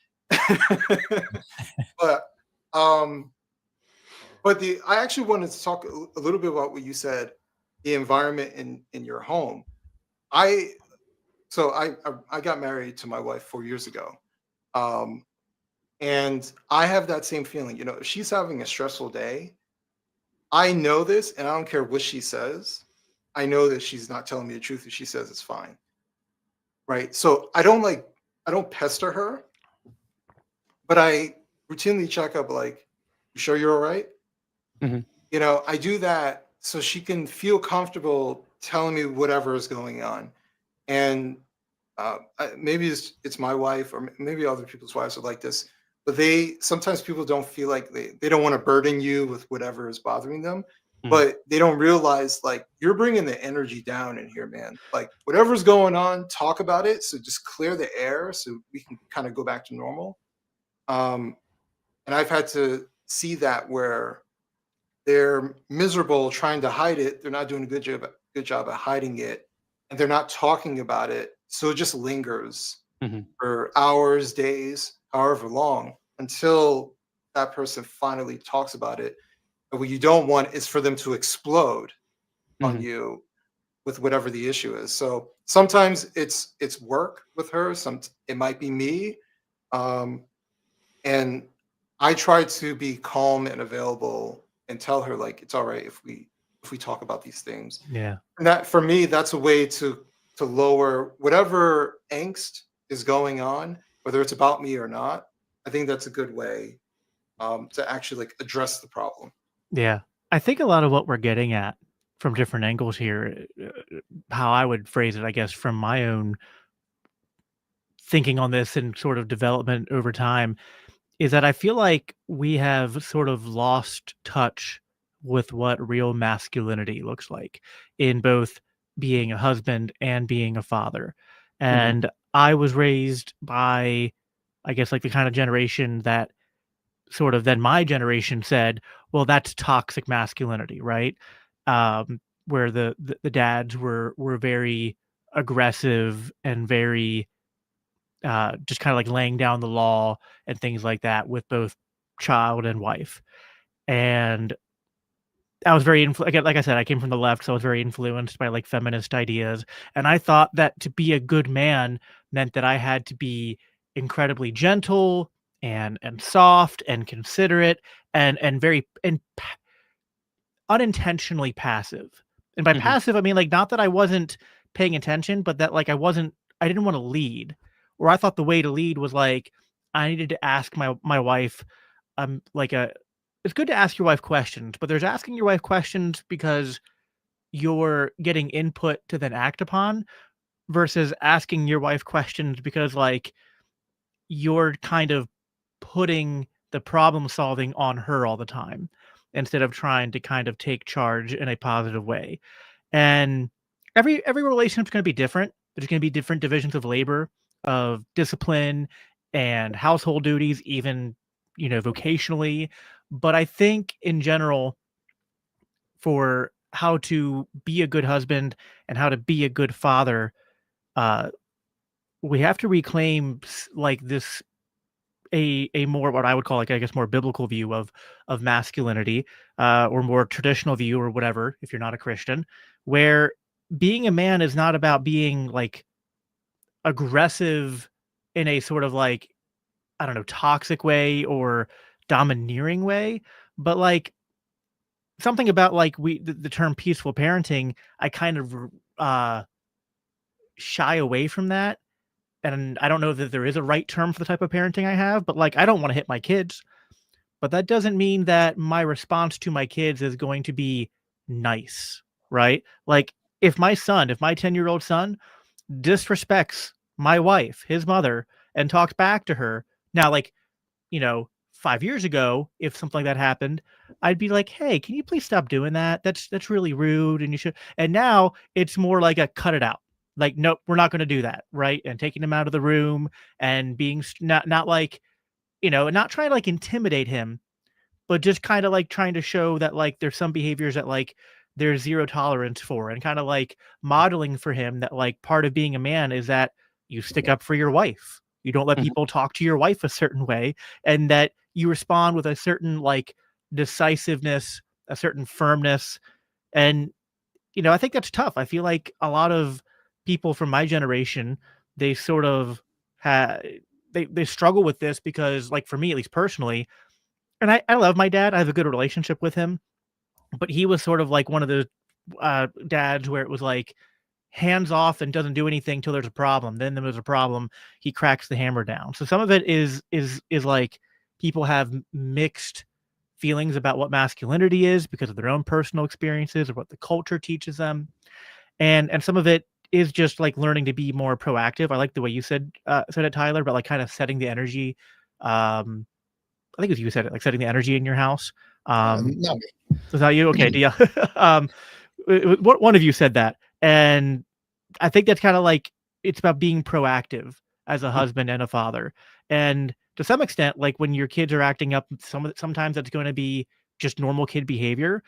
But I actually wanted to talk a little bit about what you said, the environment in your home. I got married to my wife 4 years ago. And I have that same feeling, if she's having a stressful day, I know this and I don't care what she says. I know that she's not telling me the truth if she says it's fine. Right. So I don't pester her, but I routinely check up like, you sure you're all right? I do that so she can feel comfortable telling me whatever is going on. And maybe it's my wife or maybe other people's wives are like this, but sometimes people don't feel like they don't want to burden you with whatever is bothering them, but they don't realize like you're bringing the energy down in here, man. Like whatever's going on, talk about it. So just clear the air so we can kind of go back to normal. And I've had to see that where they're miserable trying to hide it. They're not doing a good job at hiding it, and they're not talking about it. So it just lingers for hours, days, however long, until that person finally talks about it. And what you don't want is for them to explode on you with whatever the issue is. So sometimes it's work with her. It might be me. And I try to be calm and available and tell her like it's all right if we talk about these things. Yeah. And that for me, that's a way to lower whatever angst is going on, whether it's about me or not. I think that's a good way to actually like address the problem. Yeah. I think a lot of what we're getting at from different angles here, how I would phrase it, I guess, from my own thinking on this and sort of development over time, is that I feel like we have sort of lost touch with what real masculinity looks like in both being a husband and being a father. And I was raised by, I guess, like the kind of generation that sort of then my generation said, well, that's toxic masculinity, right? Where the dads were very aggressive and very just kind of like laying down the law and things like that with both child and wife. And I was very again, like I said, I came from the left, so I was very influenced by like feminist ideas. And I thought that to be a good man meant that I had to be incredibly gentle and soft and considerate and very unintentionally passive. And by passive, I mean like not that I wasn't paying attention, but that like I didn't want to lead. Or I thought the way to lead was like I needed to ask my wife, it's good to ask your wife questions, but there's asking your wife questions because you're getting input to then act upon versus asking your wife questions because like you're kind of putting the problem solving on her all the time instead of trying to kind of take charge in a positive way. And every relationship's going to be different. There's going to be different divisions of labor, of discipline and household duties, even, vocationally. But I think in general, for how to be a good husband and how to be a good father, we have to reclaim like this a more what I would call like I guess more biblical view of masculinity, or more traditional view or whatever if you're not a Christian, where being a man is not about being like aggressive in a sort of like, I don't know, toxic way or domineering way, but like something about like the term peaceful parenting, I kind of shy away from that. And I don't know that there is a right term for the type of parenting I have, but like I don't want to hit my kids. But that doesn't mean that my response to my kids is going to be nice, right? Like if my 10-year-old son disrespects my wife, his mother, and talks back to her, now like, 5 years ago, if something like that happened, I'd be like, "Hey, can you please stop doing that? That's really rude, and you should." And now it's more like a cut it out. Like, nope, we're not going to do that, right? And taking him out of the room and being not like, not trying to like intimidate him, but just kind of like trying to show that like there's some behaviors that like there's zero tolerance for, and kind of like modeling for him that like part of being a man is that you stick up for your wife. You don't let Mhm. people talk to your wife a certain way, and that you respond with a certain like decisiveness, a certain firmness. And, I think that's tough. I feel like a lot of people from my generation, they sort of they struggle with this because like for me, at least personally, and I love my dad. I have a good relationship with him, but he was sort of like one of the dads where it was like hands off and doesn't do anything till there's a problem. Then there's a problem, he cracks the hammer down. So some of it is like people have mixed feelings about what masculinity is because of their own personal experiences or what the culture teaches them, and some of it is just like learning to be more proactive. I like the way you said it, Tyler, but like kind of setting the energy. I think it was you said it, like setting the energy in your house. Not me. Was that you? Okay, DL. One of you said that, and I think that's kind of like it's about being proactive as a husband and a father. And to some extent, like when your kids are acting up, sometimes that's going to be just normal kid behavior.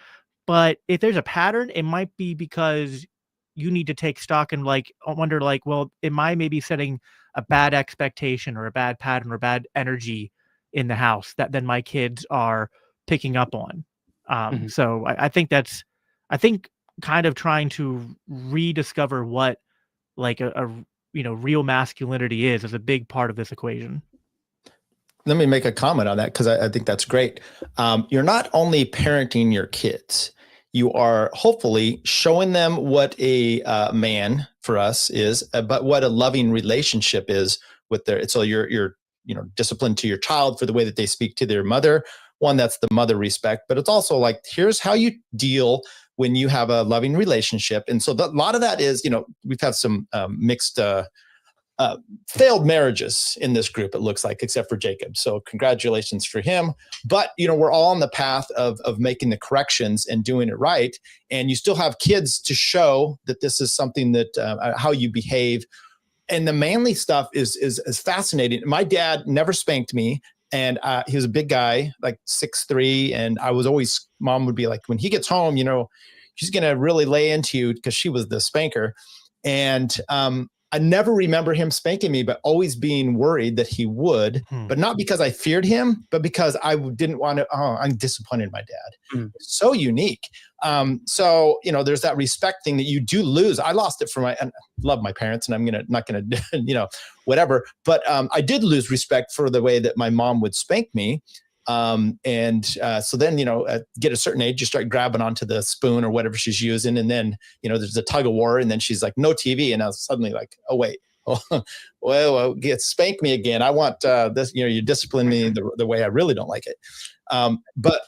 But if there's a pattern, it might be because you need to take stock and like wonder, like, well, am I maybe setting a bad expectation or a bad pattern or bad energy in the house that then my kids are picking up on? Mhm. So I think I think kind of trying to rediscover what like a real masculinity is a big part of this equation. Let me make a comment on that because I think that's great. You're not only parenting your kids, you are hopefully showing them what a man for us is, but what a loving relationship is with their. So you're disciplined to your child for the way that they speak to their mother. One, that's the mother respect, but it's also like here's how you deal when you have a loving relationship. And so a lot of that is, we've had some mixed. Failed marriages in this group, it looks like, except for Jacob. So congratulations for him. But, we're all on the path of making the corrections and doing it right. And you still have kids to show that this is something that how you behave. And the manly stuff is fascinating. My dad never spanked me. And he was a big guy, like 6'3". And mom would be like, when he gets home, she's going to really lay into you because she was the spanker. And I never remember him spanking me, but always being worried that he would, but not because I feared him, but because I didn't want to, I'm disappointed in my dad. So unique. So, there's that respect thing that you do lose. I lost it and love my parents and I'm not going to, whatever. But I did lose respect for the way that my mom would spank me. So then, get a certain age, you start grabbing onto the spoon or whatever she's using. And then, there's a tug of war and then she's like, no TV. And I was suddenly like, oh, wait, well, spank me again. I want this, you discipline me the way I really don't like it. But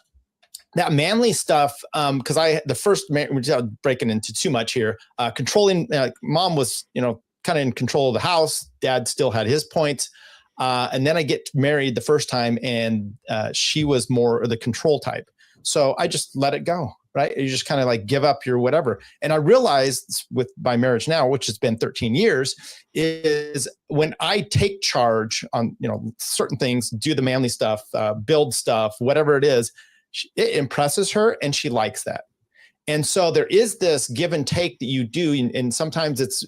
that manly stuff, because the first man, without breaking into too much here, controlling, mom was, kind of in control of the house. Dad still had his points. And then I get married the first time and she was more the control type. So I just let it go, right? You just kind of like give up your whatever. And I realized with my marriage now, which has been 13 years, is when I take charge on, certain things, do the manly stuff, build stuff, whatever it is, it impresses her and she likes that. And so there is this give and take that you do. And sometimes it's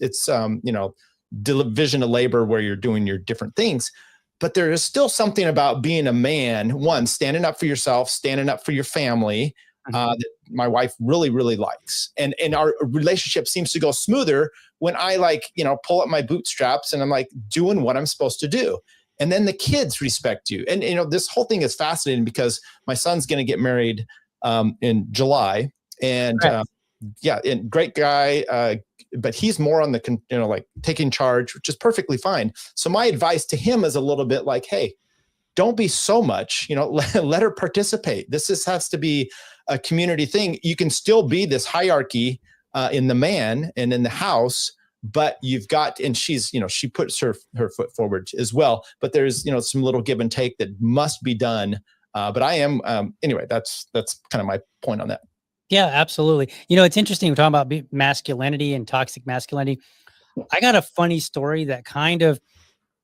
division of labor where you're doing your different things, but there is still something about being a man, one, standing up for yourself, standing up for your family, that my wife really, really likes. And our relationship seems to go smoother when I pull up my bootstraps and I'm like doing what I'm supposed to do. And then the kids respect you. And, this whole thing is fascinating because my son's going to get married in July. And and great guy. But he's more on the, taking charge, which is perfectly fine. So my advice to him is a little bit like, hey, don't be so much, let her participate. This has to be a community thing. You can still be this hierarchy in the man and in the house, but you've got, and she's, she puts her foot forward as well, but there's, some little give and take that must be done. But I am, anyway, that's kind of my point on that. Yeah, absolutely. It's interesting. We're talking about masculinity and toxic masculinity. I got a funny story that kind of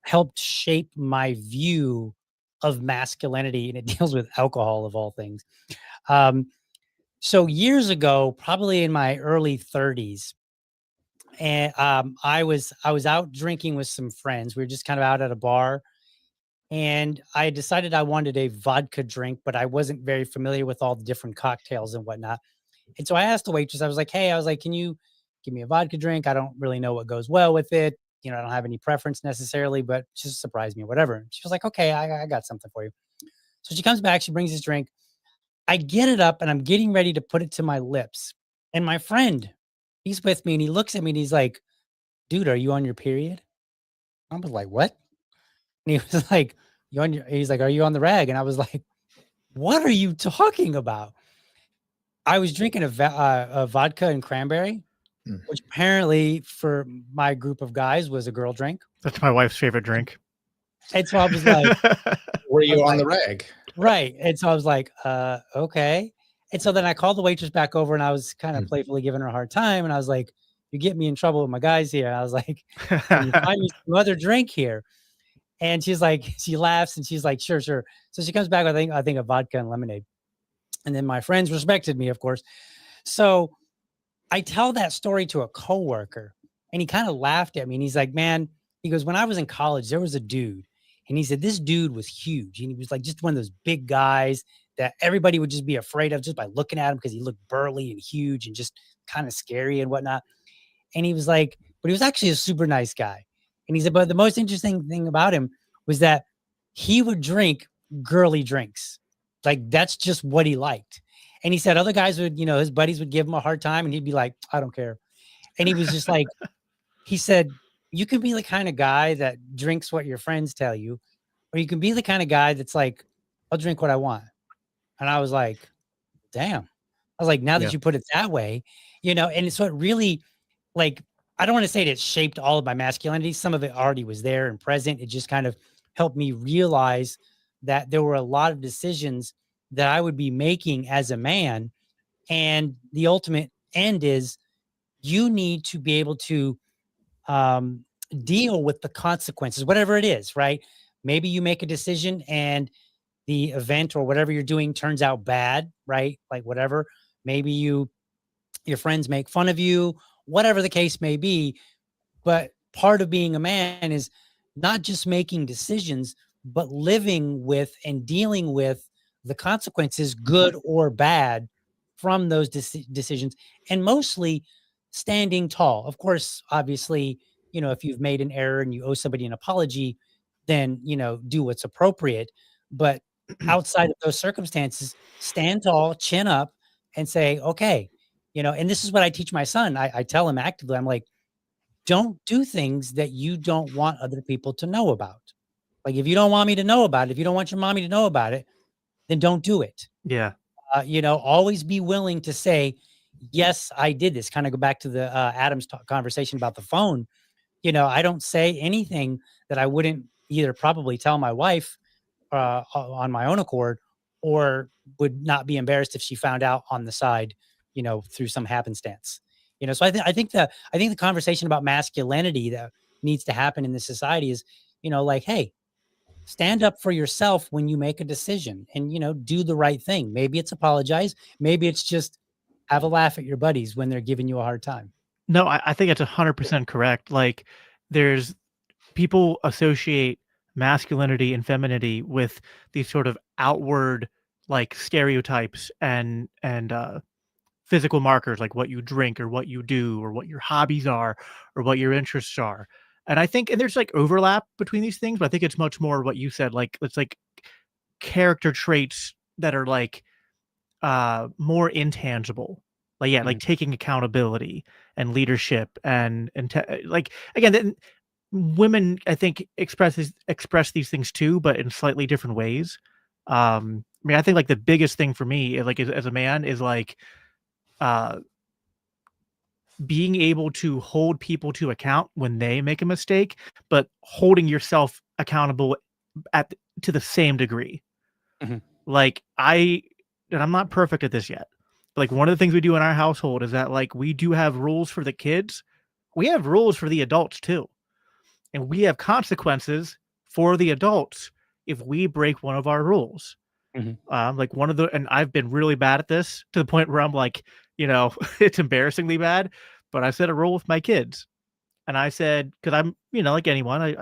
helped shape my view of masculinity, and it deals with alcohol of all things. So years ago, probably in my early 30s, and I was out drinking with some friends. We were just kind of out at a bar, and I decided I wanted a vodka drink, but I wasn't very familiar with all the different cocktails and whatnot. And so I asked the waitress, I was like, can you give me a vodka drink? I don't really know what goes well with it. I don't have any preference necessarily, but just surprise me or whatever. And she was like, okay, I got something for you. So she comes back, she brings this drink. I get it up and I'm getting ready to put it to my lips. And my friend, he's with me and he looks at me and he's like, dude, are you on your period? I was like, what? And he was like, he's like, are you on the rag? And I was like, what are you talking about? I was drinking a vodka and cranberry, which apparently for my group of guys was a girl drink. That's my wife's favorite drink. And so I was like, were you on the rag? Right. And so I was like, okay. And so then I called the waitress back over and I was kind of playfully giving her a hard time. And I was like, you get me in trouble with my guys here. I was like, can you find me some other drink here? And she's like, she laughs and she's like, sure. So she comes back with, I think a vodka and lemonade. And then my friends respected me, of course. So I tell that story to a coworker and he kind of laughed at me. And he's like, man, he goes, when I was in college, there was a dude. And he said, this dude was huge. And he was like just one of those big guys that everybody would just be afraid of just by looking at him because he looked burly and huge and just kind of scary and whatnot. And he was like, but he was actually a super nice guy. And he said, but the most interesting thing about him was that he would drink girly drinks. Like, that's just what he liked. And he said other guys would, his buddies would give him a hard time and he'd be like, I don't care. And he was just like, he said, you can be the kind of guy that drinks what your friends tell you, or you can be the kind of guy that's like, I'll drink what I want. And I was like, damn. I was like, now that you put it that way, and so it really, like, I don't want to say that it shaped all of my masculinity. Some of it already was there and present. It just kind of helped me realize that there were a lot of decisions that I would be making as a man. And the ultimate end is you need to be able to deal with the consequences, whatever it is, right? Maybe you make a decision and the event or whatever you're doing turns out bad, right? Like whatever, maybe your friends make fun of you, whatever the case may be. But part of being a man is not just making decisions, but living with and dealing with the consequences, good or bad, from those decisions, and mostly standing tall. Of course, obviously, if you've made an error and you owe somebody an apology, then, do what's appropriate. But outside of those circumstances, stand tall, chin up, and say, okay, and this is what I teach my son. I tell him actively, I'm like, don't do things that you don't want other people to know about. Like, if you don't want me to know about it, if you don't want your mommy to know about it, then don't do it. Yeah. Always be willing to say, yes, I did this. Kind of go back to the Adam's conversation about the phone. I don't say anything that I wouldn't either probably tell my wife on my own accord, or would not be embarrassed if she found out on the side, through some happenstance. So I think the conversation about masculinity that needs to happen in this society is, like, hey, stand up for yourself when you make a decision and, do the right thing. Maybe it's apologize. Maybe it's just have a laugh at your buddies when they're giving you a hard time. No, I think it's 100% correct. Like, there's people associate masculinity and femininity with these sort of outward, like stereotypes and physical markers, like what you drink or what you do or what your hobbies are or what your interests are. And I think, and there's like overlap between these things, but I think it's much more what you said, like it's like character traits that are like more intangible. Like, yeah, like taking accountability and leadership and like, again, then women, I think, express these things too, but in slightly different ways. I mean, I think like the biggest thing for me, like as a man, is like uh being able to hold people to account when they make a mistake, but holding yourself accountable to the same degree. Mhm. Like and I'm not perfect at this yet, but like one of the things we do in our household is that like we do have rules for the kids. We have rules for the adults too. And we have consequences for the adults if we break one of our rules. Mhm. Like and I've been really bad at this to the point where I'm like, it's embarrassingly bad, but I set a rule with my kids. And I said, because I'm, like anyone,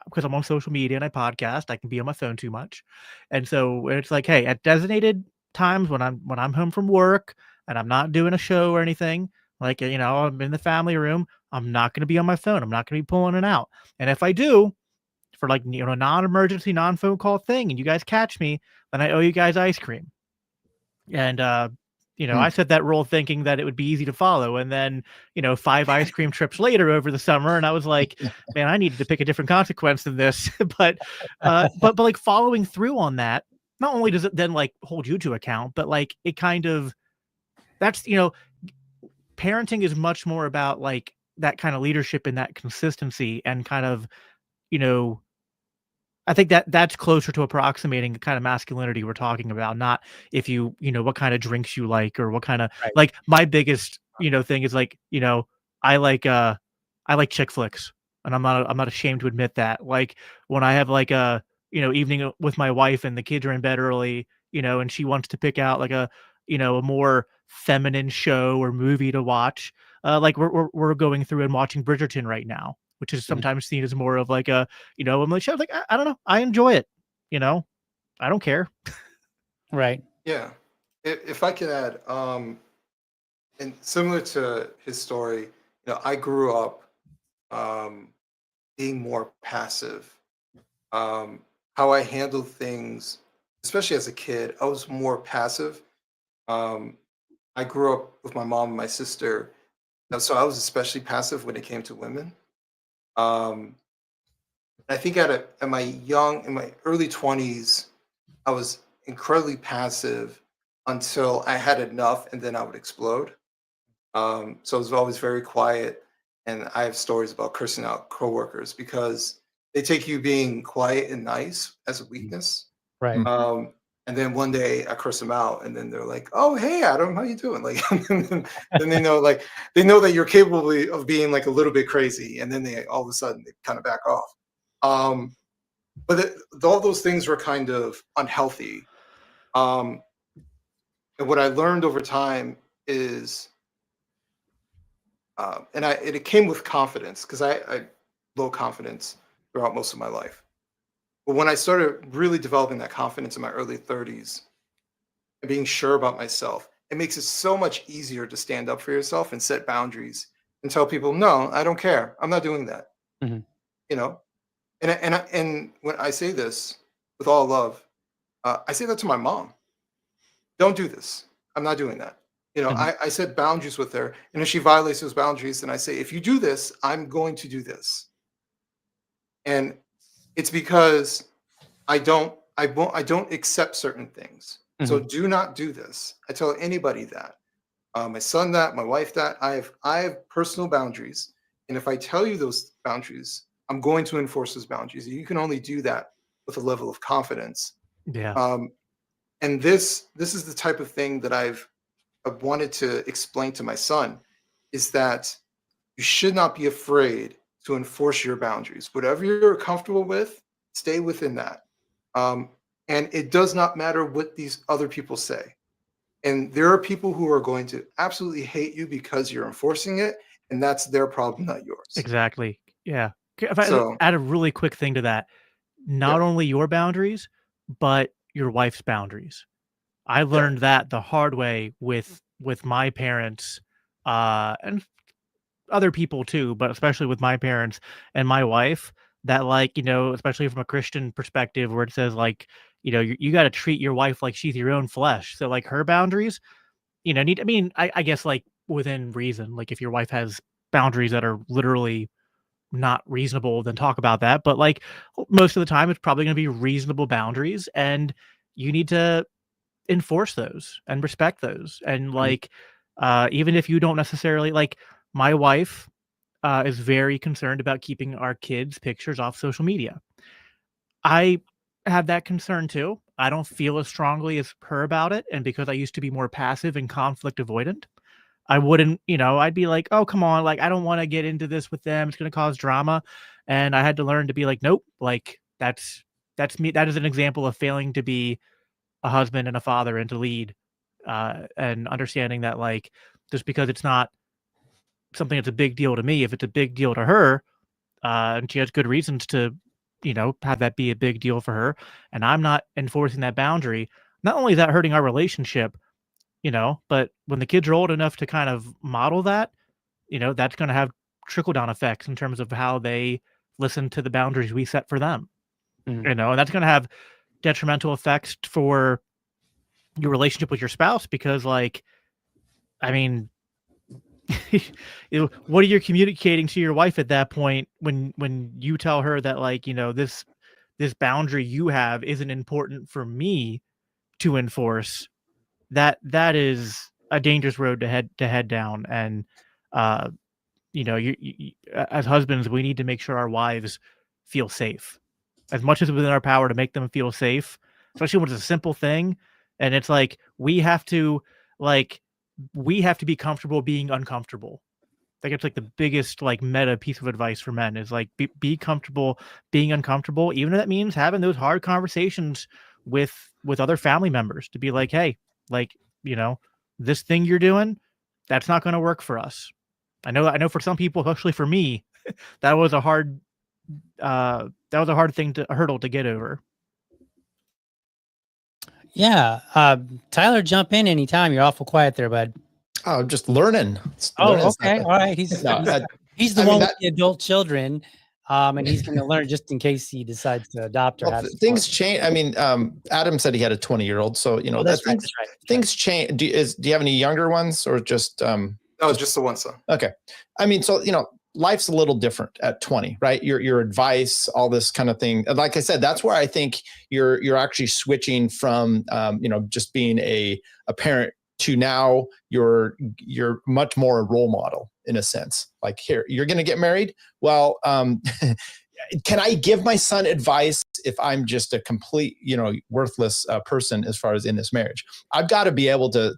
because I'm on social media and I podcast, I can be on my phone too much. And so it's like, hey, at designated times when I'm home from work and I'm not doing a show or anything, like, I'm in the family room, I'm not going to be on my phone. I'm not going to be pulling it out. And if I do, for like, non-emergency, non-phone call thing, and you guys catch me, then I owe you guys ice cream. And, I set that rule thinking that it would be easy to follow. And then, 5 ice cream trips later over the summer. And I was like, man, I needed to pick a different consequence than this. but like following through on that, not only does it then like hold you to account, but like it kind of, that's, parenting is much more about like that kind of leadership and that consistency and kind of, I think that that's closer to approximating the kind of masculinity we're talking about, not if what kind of drinks you like or what kind of Right. like my biggest, thing is like, I like chick flicks, and I'm not ashamed to admit that. Like when I have like a, evening with my wife and the kids are in bed early, and she wants to pick out like a, a more feminine show or movie to watch. Like we're going through and watching Bridgerton right now, which is sometimes seen as more of like a, I'm like, like, I don't know. I enjoy it. I don't care. Right. Yeah. If I could add, and similar to his story, I grew up being more passive. How I handled things, especially as a kid, I was more passive. Um, I grew up with my mom and my sister, so I was especially passive when it came to women. Um, I think in my early 20s, I was incredibly passive until I had enough, and then I would explode. So I was always very quiet, and I have stories about cursing out coworkers because they take you being quiet and nice as a weakness. Right. And then one day I curse them out, and then they're like, "Oh, hey, Adam, how you doing?" Like, and then they know that you're capable of being like a little bit crazy, and then they all of a sudden they kind of back off. Um, all those things were kind of unhealthy. Um, and what I learned over time is, it came with confidence because I low confidence throughout most of my life. But when I started really developing that confidence in my early 30s and being sure about myself, it makes it so much easier to stand up for yourself and set boundaries and tell people, no, I don't care. I'm not doing that. Mhm. You know, and when I say this with all love, I say that to my mom. Don't do this. I'm not doing that. Mhm. I set boundaries with her, and if she violates those boundaries, then I say, if you do this, I'm going to do this. And it's because I don't accept certain things. So Mhm. do not do this. I tell anybody that. My son that, my wife that. I have personal boundaries, and if I tell you those boundaries, I'm going to enforce those boundaries. You can only do that with a level of confidence. Yeah. Um, and this is the type of thing that I've wanted to explain to my son, is that you should not be afraid to enforce your boundaries. Whatever you're comfortable with, stay within that. Um, and it does not matter what these other people say. And there are people who are going to absolutely hate you because you're enforcing it, and that's their problem, not yours. Exactly. Yeah. If I So, add a really quick thing to that, yeah, not only your boundaries, but your wife's boundaries. I learned that the hard way with my parents, and other people too, but especially with my parents and my wife, that like, especially from a Christian perspective where it says like, you got to treat your wife like she's your own flesh. So like her boundaries, I guess like within reason, like if your wife has boundaries that are literally not reasonable, then talk about that. But like most of the time, it's probably going to be reasonable boundaries, and you need to enforce those and respect those. And like, even if you don't necessarily like, my wife is very concerned about keeping our kids' pictures off social media. I have that concern too. I don't feel as strongly as her about it. And because I used to be more passive and conflict avoidant, I wouldn't, I'd be like, oh, come on. Like, I don't want to get into this with them. It's going to cause drama. And I had to learn to be like, nope, like that's me. That is an example of failing to be a husband and a father and to lead, and understanding that like, just because it's not something that's a big deal to me, if it's a big deal to her, and she has good reasons to, have that be a big deal for her, and I'm not enforcing that boundary, not only is that hurting our relationship, but when the kids are old enough to kind of model that, that's going to have trickle down effects in terms of how they listen to the boundaries we set for them, and that's going to have detrimental effects for your relationship with your spouse, because like, I mean, what are you communicating to your wife at that point when you tell her that like, this boundary you have isn't important for me to enforce? That is a dangerous road to head down. And you as husbands, we need to make sure our wives feel safe as much as within our power to make them feel safe, especially when it's a simple thing. And it's like we have to be comfortable being uncomfortable. I think it's like the biggest like meta piece of advice for men is like be comfortable being uncomfortable, even if that means having those hard conversations with other family members to be like, hey, like, this thing you're doing, that's not going to work for us. I know for some people, especially for me, that was a hard hurdle to get over. Yeah. Tyler, jump in anytime. You're awful quiet there, bud. Oh, I'm just learning. Okay. All right. He's the one with the adult children. And he's going to learn just in case he decides to adopt or have things change. I mean, Adam said he had a 20-year-old, so that's right. Things change. Do you have any younger ones, or just No, just the one son. Okay. I mean, so life's a little different at 20, right? Your advice, all this kind of thing. Like I said, that's where I think you're actually switching from just being a parent to now you're much more a role model in a sense. Like, here, you're going to get married. Well, can I give my son advice if I'm just a complete, worthless person as far as in this marriage? I've got to be able to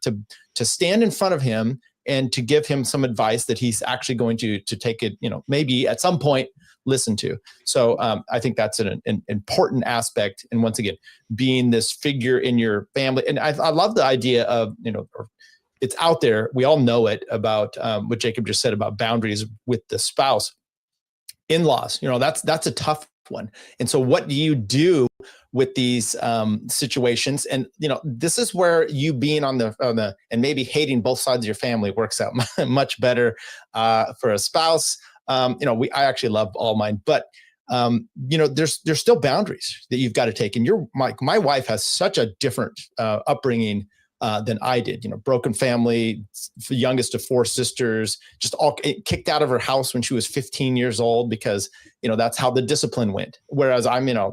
stand in front of him and to give him some advice that he's actually going to take it, maybe at some point listen to. So I think that's an important aspect. And once again, being this figure in your family. And I love the idea of, it's out there. We all know it about what Jacob just said about boundaries with the spouse. In-laws, that's a tough one. And so what do you do with these situations? And this is where you being on the and maybe hating both sides of your family works out much better for a spouse. I actually love all mine, but there's still boundaries that you've got to take. And my wife has such a different upbringing than I did. Broken family, the youngest of 4 sisters, just all kicked out of her house when she was 15 years old because, that's how the discipline went. Whereas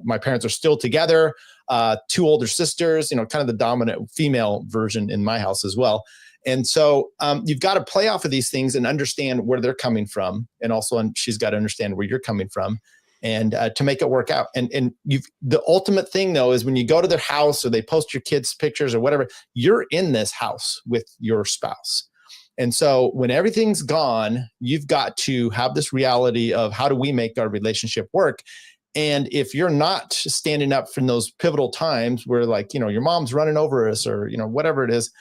my parents are still together, 2 older sisters, kind of the dominant female version in my house as well. And so you've got to play off of these things and understand where they're coming from. And also she's got to understand where you're coming from. And to make it work out. And the ultimate thing though, is when you go to their house or they post your kids' pictures or whatever, you're in this house with your spouse. And so when everything's gone, you've got to have this reality of how do we make our relationship work? And if you're not standing up from those pivotal times where like, your mom's running over us or, whatever it is,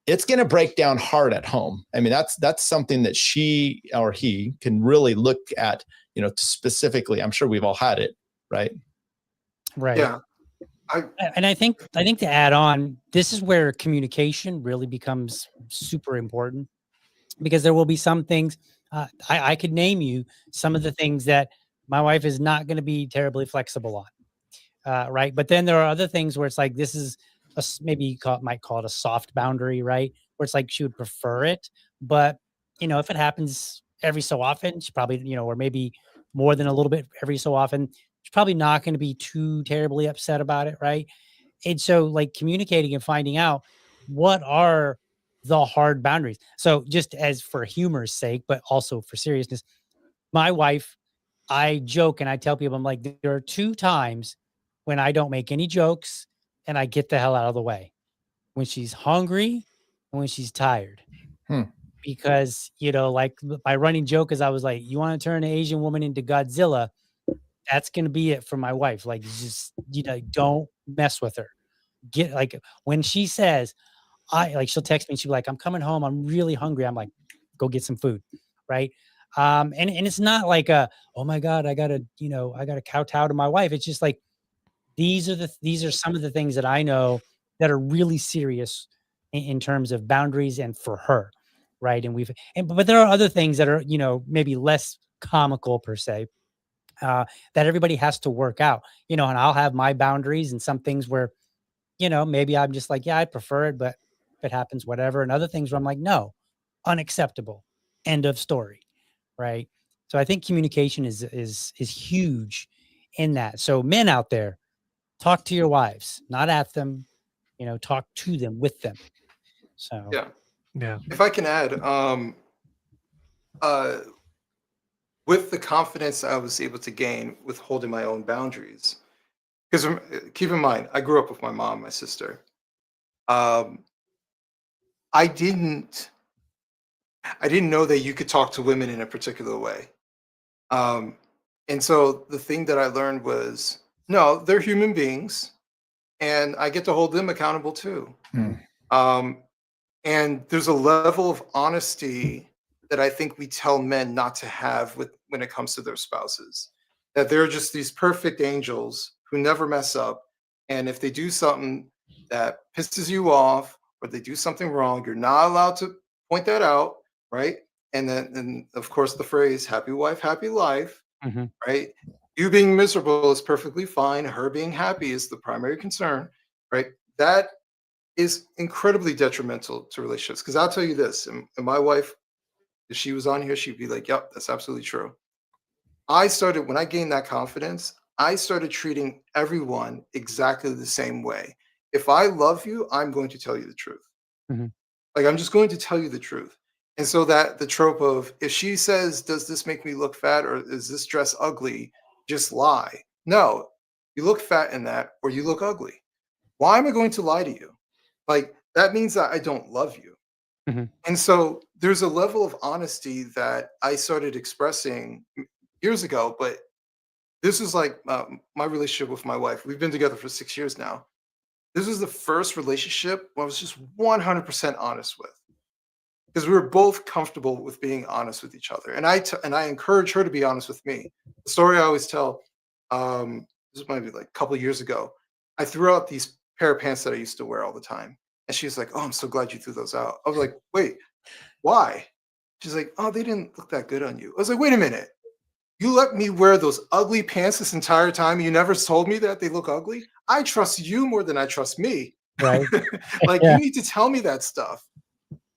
it's going to break down hard at home. I mean, that's something that she or he can really look at, specifically. I'm sure we've all had it, right? Right. Yeah. And I think to add on, this is where communication really becomes super important, because there will be some things, I could name you some of the things that my wife is not going to be terribly flexible on, right? But then there are other things where it's like, this is maybe might call it a soft boundary, right? Where it's like she would prefer it, but if it happens every so often, she probably, or maybe more than a little bit every so often, she's probably not going to be too terribly upset about it, right? And so, like, communicating and finding out what are the hard boundaries. So just as for humor's sake, but also for seriousness, my wife, I joke and I tell people, I'm like, there are 2 times when I don't make any jokes and I get the hell out of the way: when she's hungry and when she's tired. Hmm. Because, like, my running joke is, I was like, you want to turn an Asian woman into Godzilla? That's going to be it for my wife. Like, just, don't mess with her. Get, like, when she says, she'll text me and she'll be like, I'm coming home, I'm really hungry. I'm like, go get some food. Right. And it's not like oh my God, I gotta kowtow to my wife. It's just like, these are some of the things that I know that are really serious in terms of boundaries and for her. Right. But there are other things that are, maybe less comical per se, that everybody has to work out, and I'll have my boundaries and some things where, maybe I'm just like, yeah, I prefer it, but if it happens, whatever. And other things where I'm like, no, unacceptable. End of story. Right. So I think communication is huge in that. So men out there, talk to your wives, not at them, talk to them, with them. So Yeah. If I can add, uh, with the confidence I was able to gain with holding my own boundaries, because keep in mind, I grew up with my mom, and my sister. Um, I didn't, I didn't know that you could talk to women in a particular way. Um, and so the thing that I learned was, no, they're human beings, and I get to hold them accountable too. Hmm. Um, and there's a level of honesty that I think we tell men not to have with when it comes to their spouses. That they're just these perfect angels who never mess up. And if they do something that pisses you off or they do something wrong, you're not allowed to point that out, right? And of course the phrase happy wife, happy life, mhm. right? You being miserable is perfectly fine. Her being happy is the primary concern, right? That is incredibly detrimental to relationships. Because I'll tell you this, and my wife, if she was on here, she'd be like, yep, that's absolutely true. When I gained that confidence, I started treating everyone exactly the same way. If I love you, I'm going to tell you the truth. Mhm. Like, I'm just going to tell you the truth. And so that the trope of, if she says, does this make me look fat or is this dress ugly? Just lie. No, you look fat in that or you look ugly. Why am I going to lie to you? Like, that means that I don't love you. Mhm. And so there's a level of honesty that I started expressing years ago, but this is like my relationship with my wife. We've been together for 6 years now. This was the first relationship where I was just 100% honest with, because we were both comfortable with being honest with each other. And I encourage her to be honest with me. The story I always tell, this might be like a couple of years ago, I threw out these pair of pants that I used to wear all the time. And she's like, oh, I'm so glad you threw those out. I was like, wait, why? She's like, oh, they didn't look that good on you. I was like, wait a minute. You let me wear those ugly pants this entire time. You never told me that they look ugly. I trust you more than I trust me. Right. Like, Yeah. you need to tell me that stuff.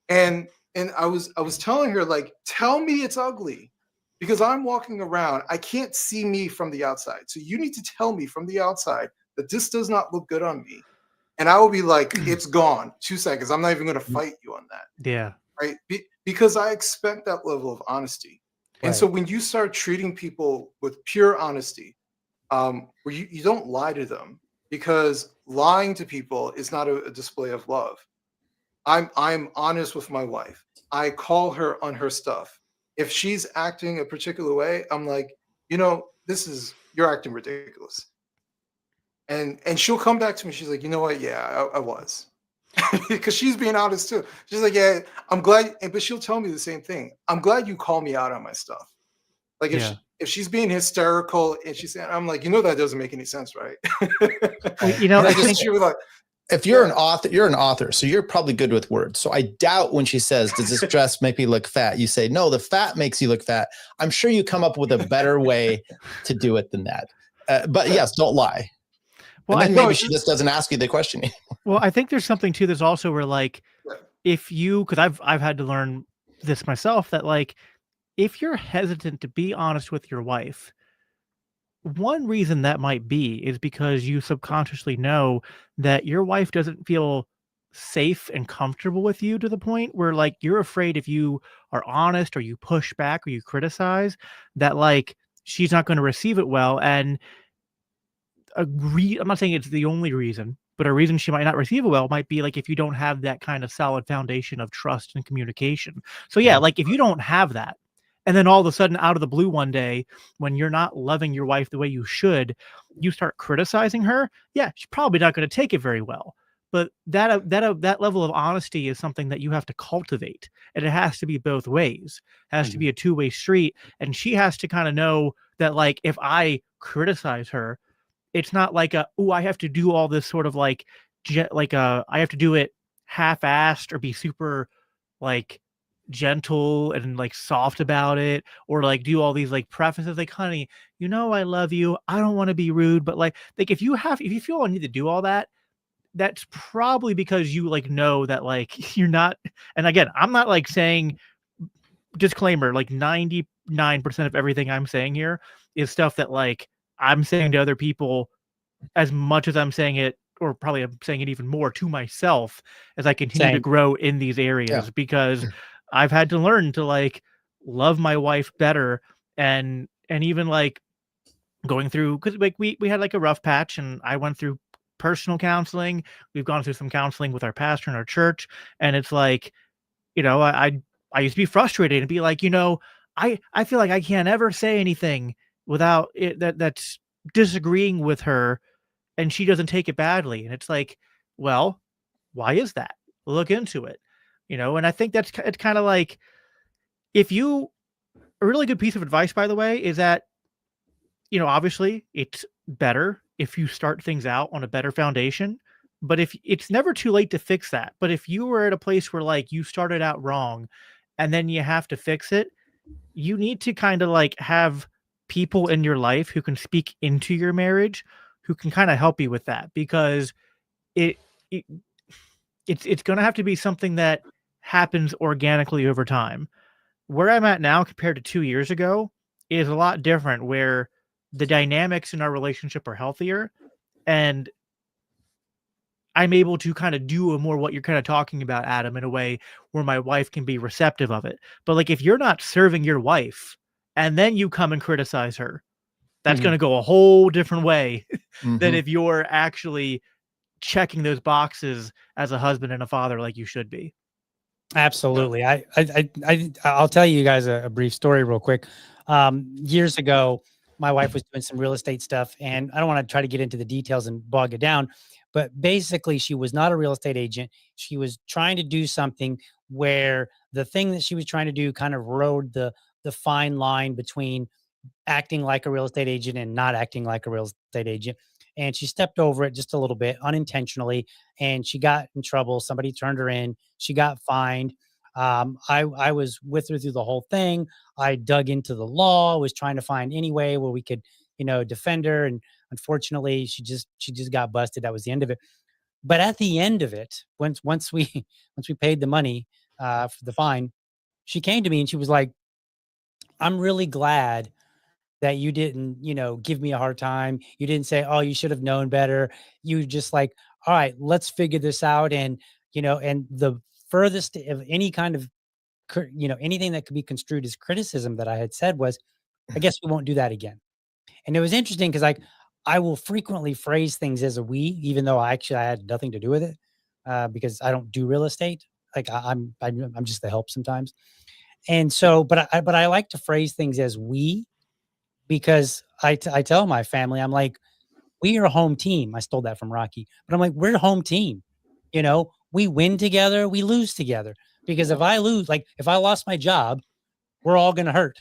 And I was telling her, like, tell me it's ugly, because I'm walking around, I can't see me from the outside. So you need to tell me from the outside that this does not look good on me. And I will be like, it's gone. 2 seconds. I'm not even going to fight you on that. Yeah. Right? Because I expect that level of honesty. And so Right. when you start treating people with pure honesty, where you don't lie to them, because lying to people is not a display of love. I'm honest with my wife. I call her on her stuff. If she's acting a particular way, I'm like, you're acting ridiculous. And she'll come back to me. She's like, you know what? Yeah, I was. Because she's being honest too. She's like, yeah, I'm glad, but she'll tell me the same thing. I'm glad you call me out on my stuff. Like if she's being hysterical and she's saying, I'm like, that doesn't make any sense, right? Well, I think she was like, if you're an author, so you're probably good with words. So I doubt when she says, does this dress make me look fat? You say, no, the fat makes you look fat. I'm sure you come up with a better way to do it than that. But yes, don't lie. Well, and then maybe she just doesn't ask you the question anymore. Well, I think there's something to this also where like, because I've had to learn this myself, that like, if you're hesitant to be honest with your wife, one reason that might be is because you subconsciously know that your wife doesn't feel safe and comfortable with you to the point where like you're afraid if you are honest or you push back or you criticize that like she's not going to receive it well. And I'm not saying it's the only reason, but a reason she might not receive it well might be like if you don't have that kind of solid foundation of trust and communication. So yeah, like if you don't have that, and then all of a sudden out of the blue one day, when you're not loving your wife the way you should, you start criticizing her. Yeah, she's probably not going to take it very well. But that level of honesty is something that you have to cultivate, and it has to be both ways. It has to be a two-way street, and she has to kind of know that like if I criticize her, it's not like I have to do all this sort of like I have to do it half-assed or be super like gentle and like soft about it, or like do all these like prefaces like, honey, I love you, I don't want to be rude, but like if you feel I need to do all that, that's probably because you like know that like you're not. And again, I'm not like saying, disclaimer, like 99% of everything I'm saying here is stuff that like I'm saying to other people as much as I'm saying it, or probably I'm saying it even more to myself as I continue to grow in these areas, because I've had to learn to like love my wife better. And even like going through, because like we had like a rough patch, and I went through personal counseling. We've gone through some counseling with our pastor in our church. And it's like, I used to be frustrated and be like, I feel like I can't ever say anything without it that's disagreeing with her, and she doesn't take it badly. And it's like, well, why is that? Look into it, and I think it's kind of like, a really good piece of advice, by the way, is that, obviously it's better if you start things out on a better foundation, but if it's never too late to fix that. But if you were at a place where like you started out wrong and then you have to fix it, you need to kind of like have people in your life who can speak into your marriage, who can kind of help you with that, because it's going to have to be something that happens organically over time. Where I'm at now compared to 2 years ago is a lot different, where the dynamics in our relationship are healthier, and I'm able to kind of do more what you're kind of talking about, Adam, in a way where my wife can be receptive of it. But like, if you're not serving your wife and then you come and criticize her, that's going to go a whole different way than if you're actually checking those boxes as a husband and a father like you should be. Absolutely. I'll tell you guys a brief story real quick. Years ago, my wife was doing some real estate stuff, and I don't want to try to get into the details and bog it down, but basically she was not a real estate agent. She was trying to do something where the thing that she was trying to do kind of rode the fine line between acting like a real estate agent and not acting like a real estate agent. And she stepped over it just a little bit unintentionally, and she got in trouble. Somebody turned her in. She got fined. I was with her through the whole thing. I dug into the law, was trying to find any way where we could, defend her. And unfortunately, she just got busted. That was the end of it. But at the end of it, once we paid the money for the fine, she came to me and she was like, "I'm really glad that you didn't, give me a hard time. You didn't say, oh, you should have known better. You just like, all right, let's figure this out." And, and the furthest of any kind of, anything that could be construed as criticism that I had said was, I guess we won't do that again. And it was interesting because like, I will frequently phrase things as a we, even though I had nothing to do with it, because I don't do real estate. Like I'm just the help sometimes. And so, but I like to phrase things as we, because I tell my family, I'm like, we are a home team. I stole that from Rocky, but I'm like, we're a home team. We win together, we lose together. Because if I lose, like if I lost my job, we're all going to hurt.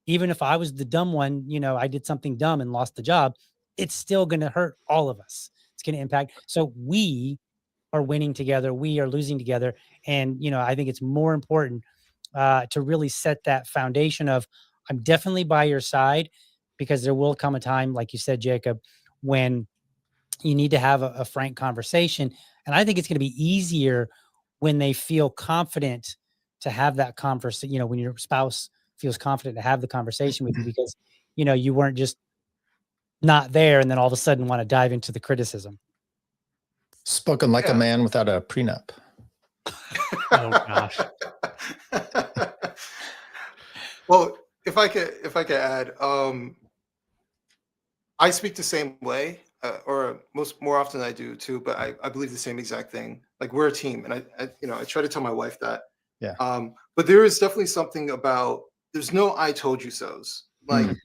even if I was the dumb one, I did something dumb and lost the job, it's still going to hurt all of us. It's going to impact. So we are winning together. We are losing together. And, I think it's more important to really set that foundation of, I'm definitely by your side, because there will come a time, like you said, Jacob, when you need to have a frank conversation. And I think it's going to be easier when they feel confident to have that conversation, when your spouse feels confident to have the conversation with you, because, you weren't just not there and then all of a sudden want to dive into the criticism. Spoken like a man without a prenup. Oh gosh. Well, if I could add, I speak the same way, or more often I do too, but I believe the same exact thing. Like, we're a team, and I try to tell my wife that. Yeah. But there is definitely something about, there's no "I told you so's." Like,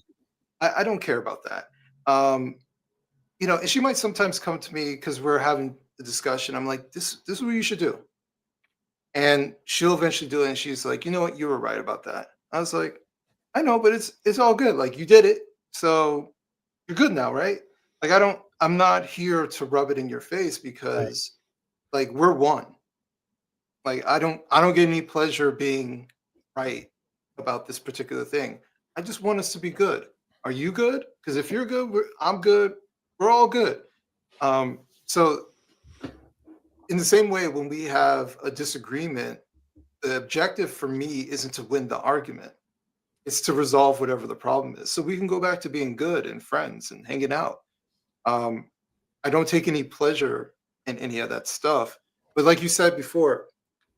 I don't care about that. And she might sometimes come to me because we're having a discussion. I'm like, this is what you should do. And she'll eventually do it. And she's like, you know what? You were right about that. I was like, I know, but it's all good. Like, you did it. So you're good now, right? Like, I'm not here to rub it in your face, because like, we're one. Like, I don't get any pleasure being right about this particular thing. I just want us to be good. Are you good? Because if you're good, I'm good. We're all good. So in the same way, when we have a disagreement, the objective for me isn't to win the argument. It's to resolve whatever the problem is, so we can go back to being good and friends and hanging out. I don't take any pleasure in any of that stuff. But like you said before,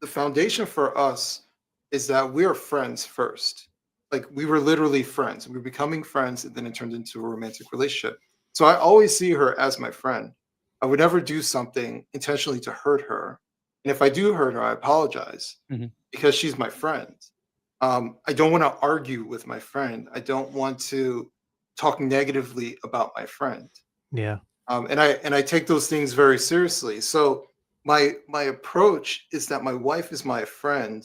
the foundation for us is that we're friends first. Like, we were literally friends. We were becoming friends, and then it turned into a romantic relationship. So I always see her as my friend. I would never do something intentionally to hurt her. And if I do hurt her, I apologize, because she's my friend. I don't want to argue with my friend. I don't want to talk negatively about my friend. Yeah. And I take those things very seriously. So my approach is that my wife is my friend,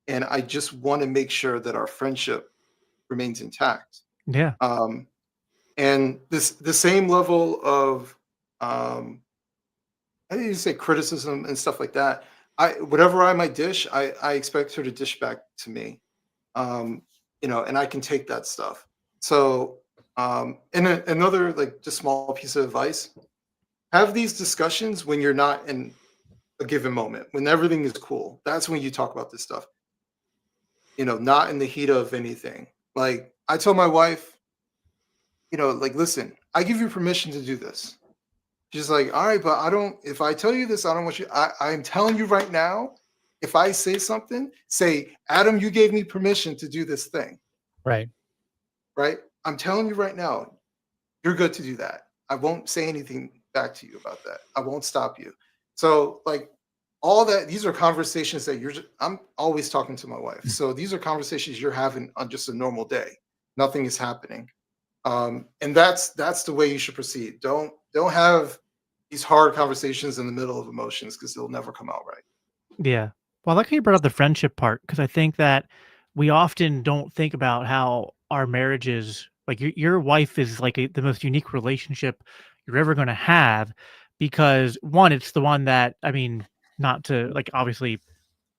and I just want to make sure that our friendship remains intact. Yeah. And the same level of I didn't say criticism and stuff like that. Whatever I might dish, I expect her to dish back to me. And I can take that stuff. So another, like, just small piece of advice: have these discussions when you're not in a given moment, when everything is cool. That's when you talk about this stuff. Not in the heat of anything. Like, I told my wife, like, listen, I give you permission to do this. She's like, all right, but if I tell you this, I don't want you, I'm telling you right now, if I say something, say, Adam, you gave me permission to do this thing. Right. Right. I'm telling you right now, you're good to do that. I won't say anything back to you about that. I won't stop you. So, like, all that, these are conversations that I'm always talking to my wife. So these are conversations you're having on just a normal day. Nothing is happening. And that's the way you should proceed. Don't have these hard conversations in the middle of emotions, because they'll never come out right. Yeah. Well, I like how you brought up the friendship part, because I think that we often don't think about how our marriages, like your wife is like the most unique relationship you're ever going to have, because one, it's the one that, I mean, not to, like, obviously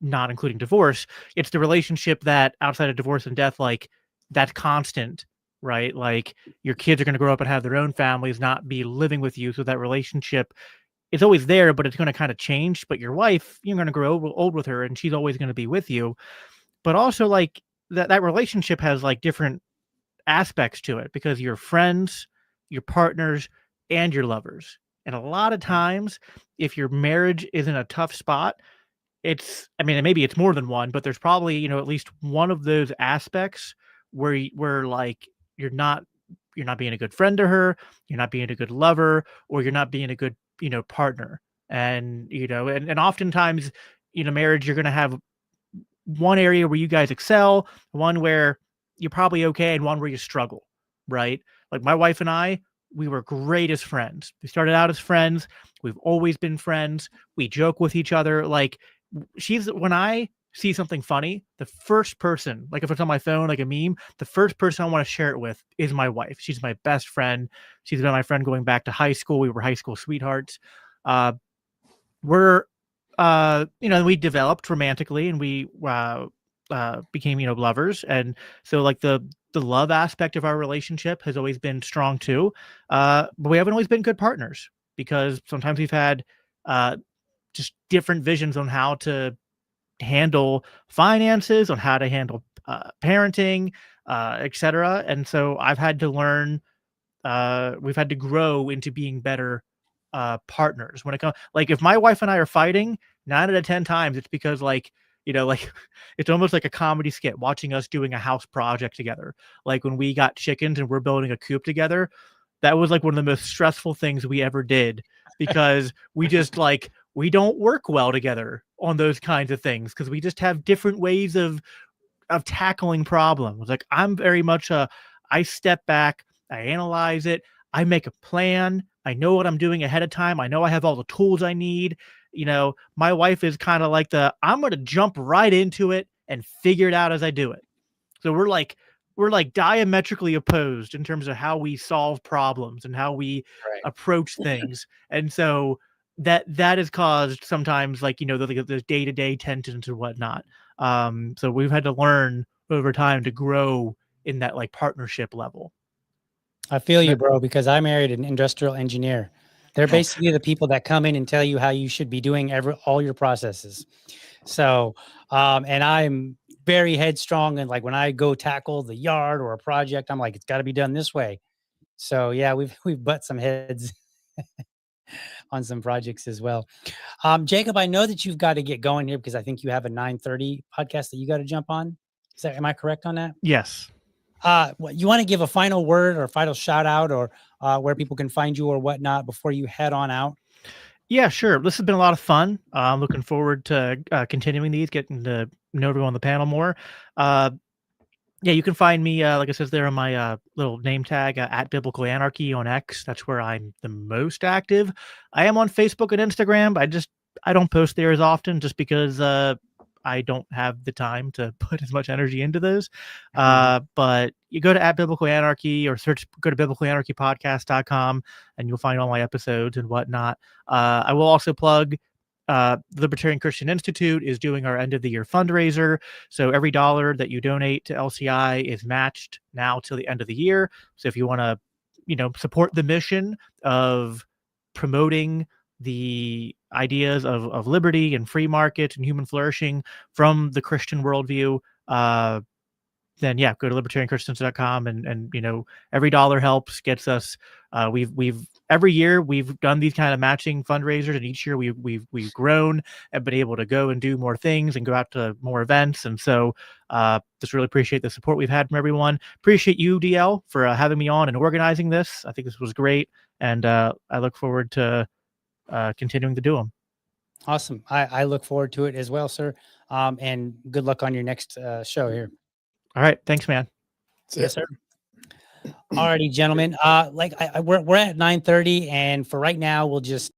not including divorce, it's the relationship that outside of divorce and death, like, that's constant, right? Like, your kids are going to grow up and have their own families, not be living with you. So that relationship, it's always there, but it's going to kind of change. But your wife, you're going to grow old with her, and she's always going to be with you. But also, like, that relationship has, like, different aspects to it, because you're friends, your partners, and your lovers. And a lot of times, if your marriage is in a tough spot, maybe it's more than one, but there's probably, at least one of those aspects where like, you're not being a good friend to her, you're not being a good lover, or you're not being a good, partner. And, and oftentimes, marriage, you're going to have one area where you guys excel, one where you're probably okay, and one where you struggle, right? Like, my wife and I, we were great as friends. We started out as friends. We've always been friends. We joke with each other. Like, when I see something funny, the first person, like if it's on my phone, like a meme, the first person I want to share it with is my wife. She's my best friend. She's been my friend going back to high school. We were high school sweethearts. We're, we developed romantically, and we became, lovers. And so like the love aspect of our relationship has always been strong too. But we haven't always been good partners, because sometimes we've had just different visions on how to handle finances, on how to handle parenting, etc. And so I've had to learn. We've had to grow into being better partners when it comes. Like if my wife and I are fighting, 9 out of 10 times it's because like it's almost like a comedy skit watching us doing a house project together. Like when we got chickens and we're building a coop together, that was like one of the most stressful things we ever did, because we just like we don't work well together on those kinds of things, because we just have different ways of tackling problems. Like I'm very much I step back, I analyze it, I make a plan, I know what I'm doing ahead of time, I know I have all the tools I need. My wife is kind of like I'm going to jump right into it and figure it out as I do it. So we're like diametrically opposed in terms of how we solve problems and how we approach things. And so that has caused sometimes the day-to-day tensions and whatnot. So we've had to learn over time to grow in that like partnership level. I feel you, bro, because I married an industrial engineer. They're basically the people that come in and tell you how you should be doing all your processes. So, and I'm very headstrong, and like when I go tackle the yard or a project, I'm like, it's got to be done this way. So yeah, we've butt some heads on some projects as well. Jacob, I know that you've got to get going here because I think you have a 9:30 podcast that you got to jump on. Am I correct on that? Yes. You want to give a final word or a final shout out, or where people can find you or whatnot before you head on out? Yeah, sure. This has been a lot of fun. I'm looking forward to continuing these, getting to know everyone on the panel more. Yeah, you can find me, like I said, there on my little name tag at Biblical Anarchy on X. That's where I'm the most active. I am on Facebook and Instagram, but I don't post there as often, just because I don't have the time to put as much energy into those. But you go to at Biblical Anarchy, or go to biblicalanarchypodcast.com, and you'll find all my episodes and whatnot. I will also plug the Libertarian Christian Institute is doing our end of the year fundraiser. So every dollar that you donate to LCI is matched now till the end of the year. So if you want to, support the mission of promoting the ideas of liberty and free market and human flourishing from the Christian worldview, then yeah, go to libertarianchristians.com, and every dollar helps, gets us. We've every year we've done these kind of matching fundraisers, and each year we've grown and been able to go and do more things and go out to more events. And so just really appreciate the support we've had from everyone. Appreciate you, DL, for having me on and organizing this. I think this was great, and I look forward to continuing to do them. Awesome. I look forward to it as well, sir. And good luck on your next show here. All right. Thanks, man. Yes, sir. Alrighty, gentlemen. We're at 9:30, and for right now, we'll just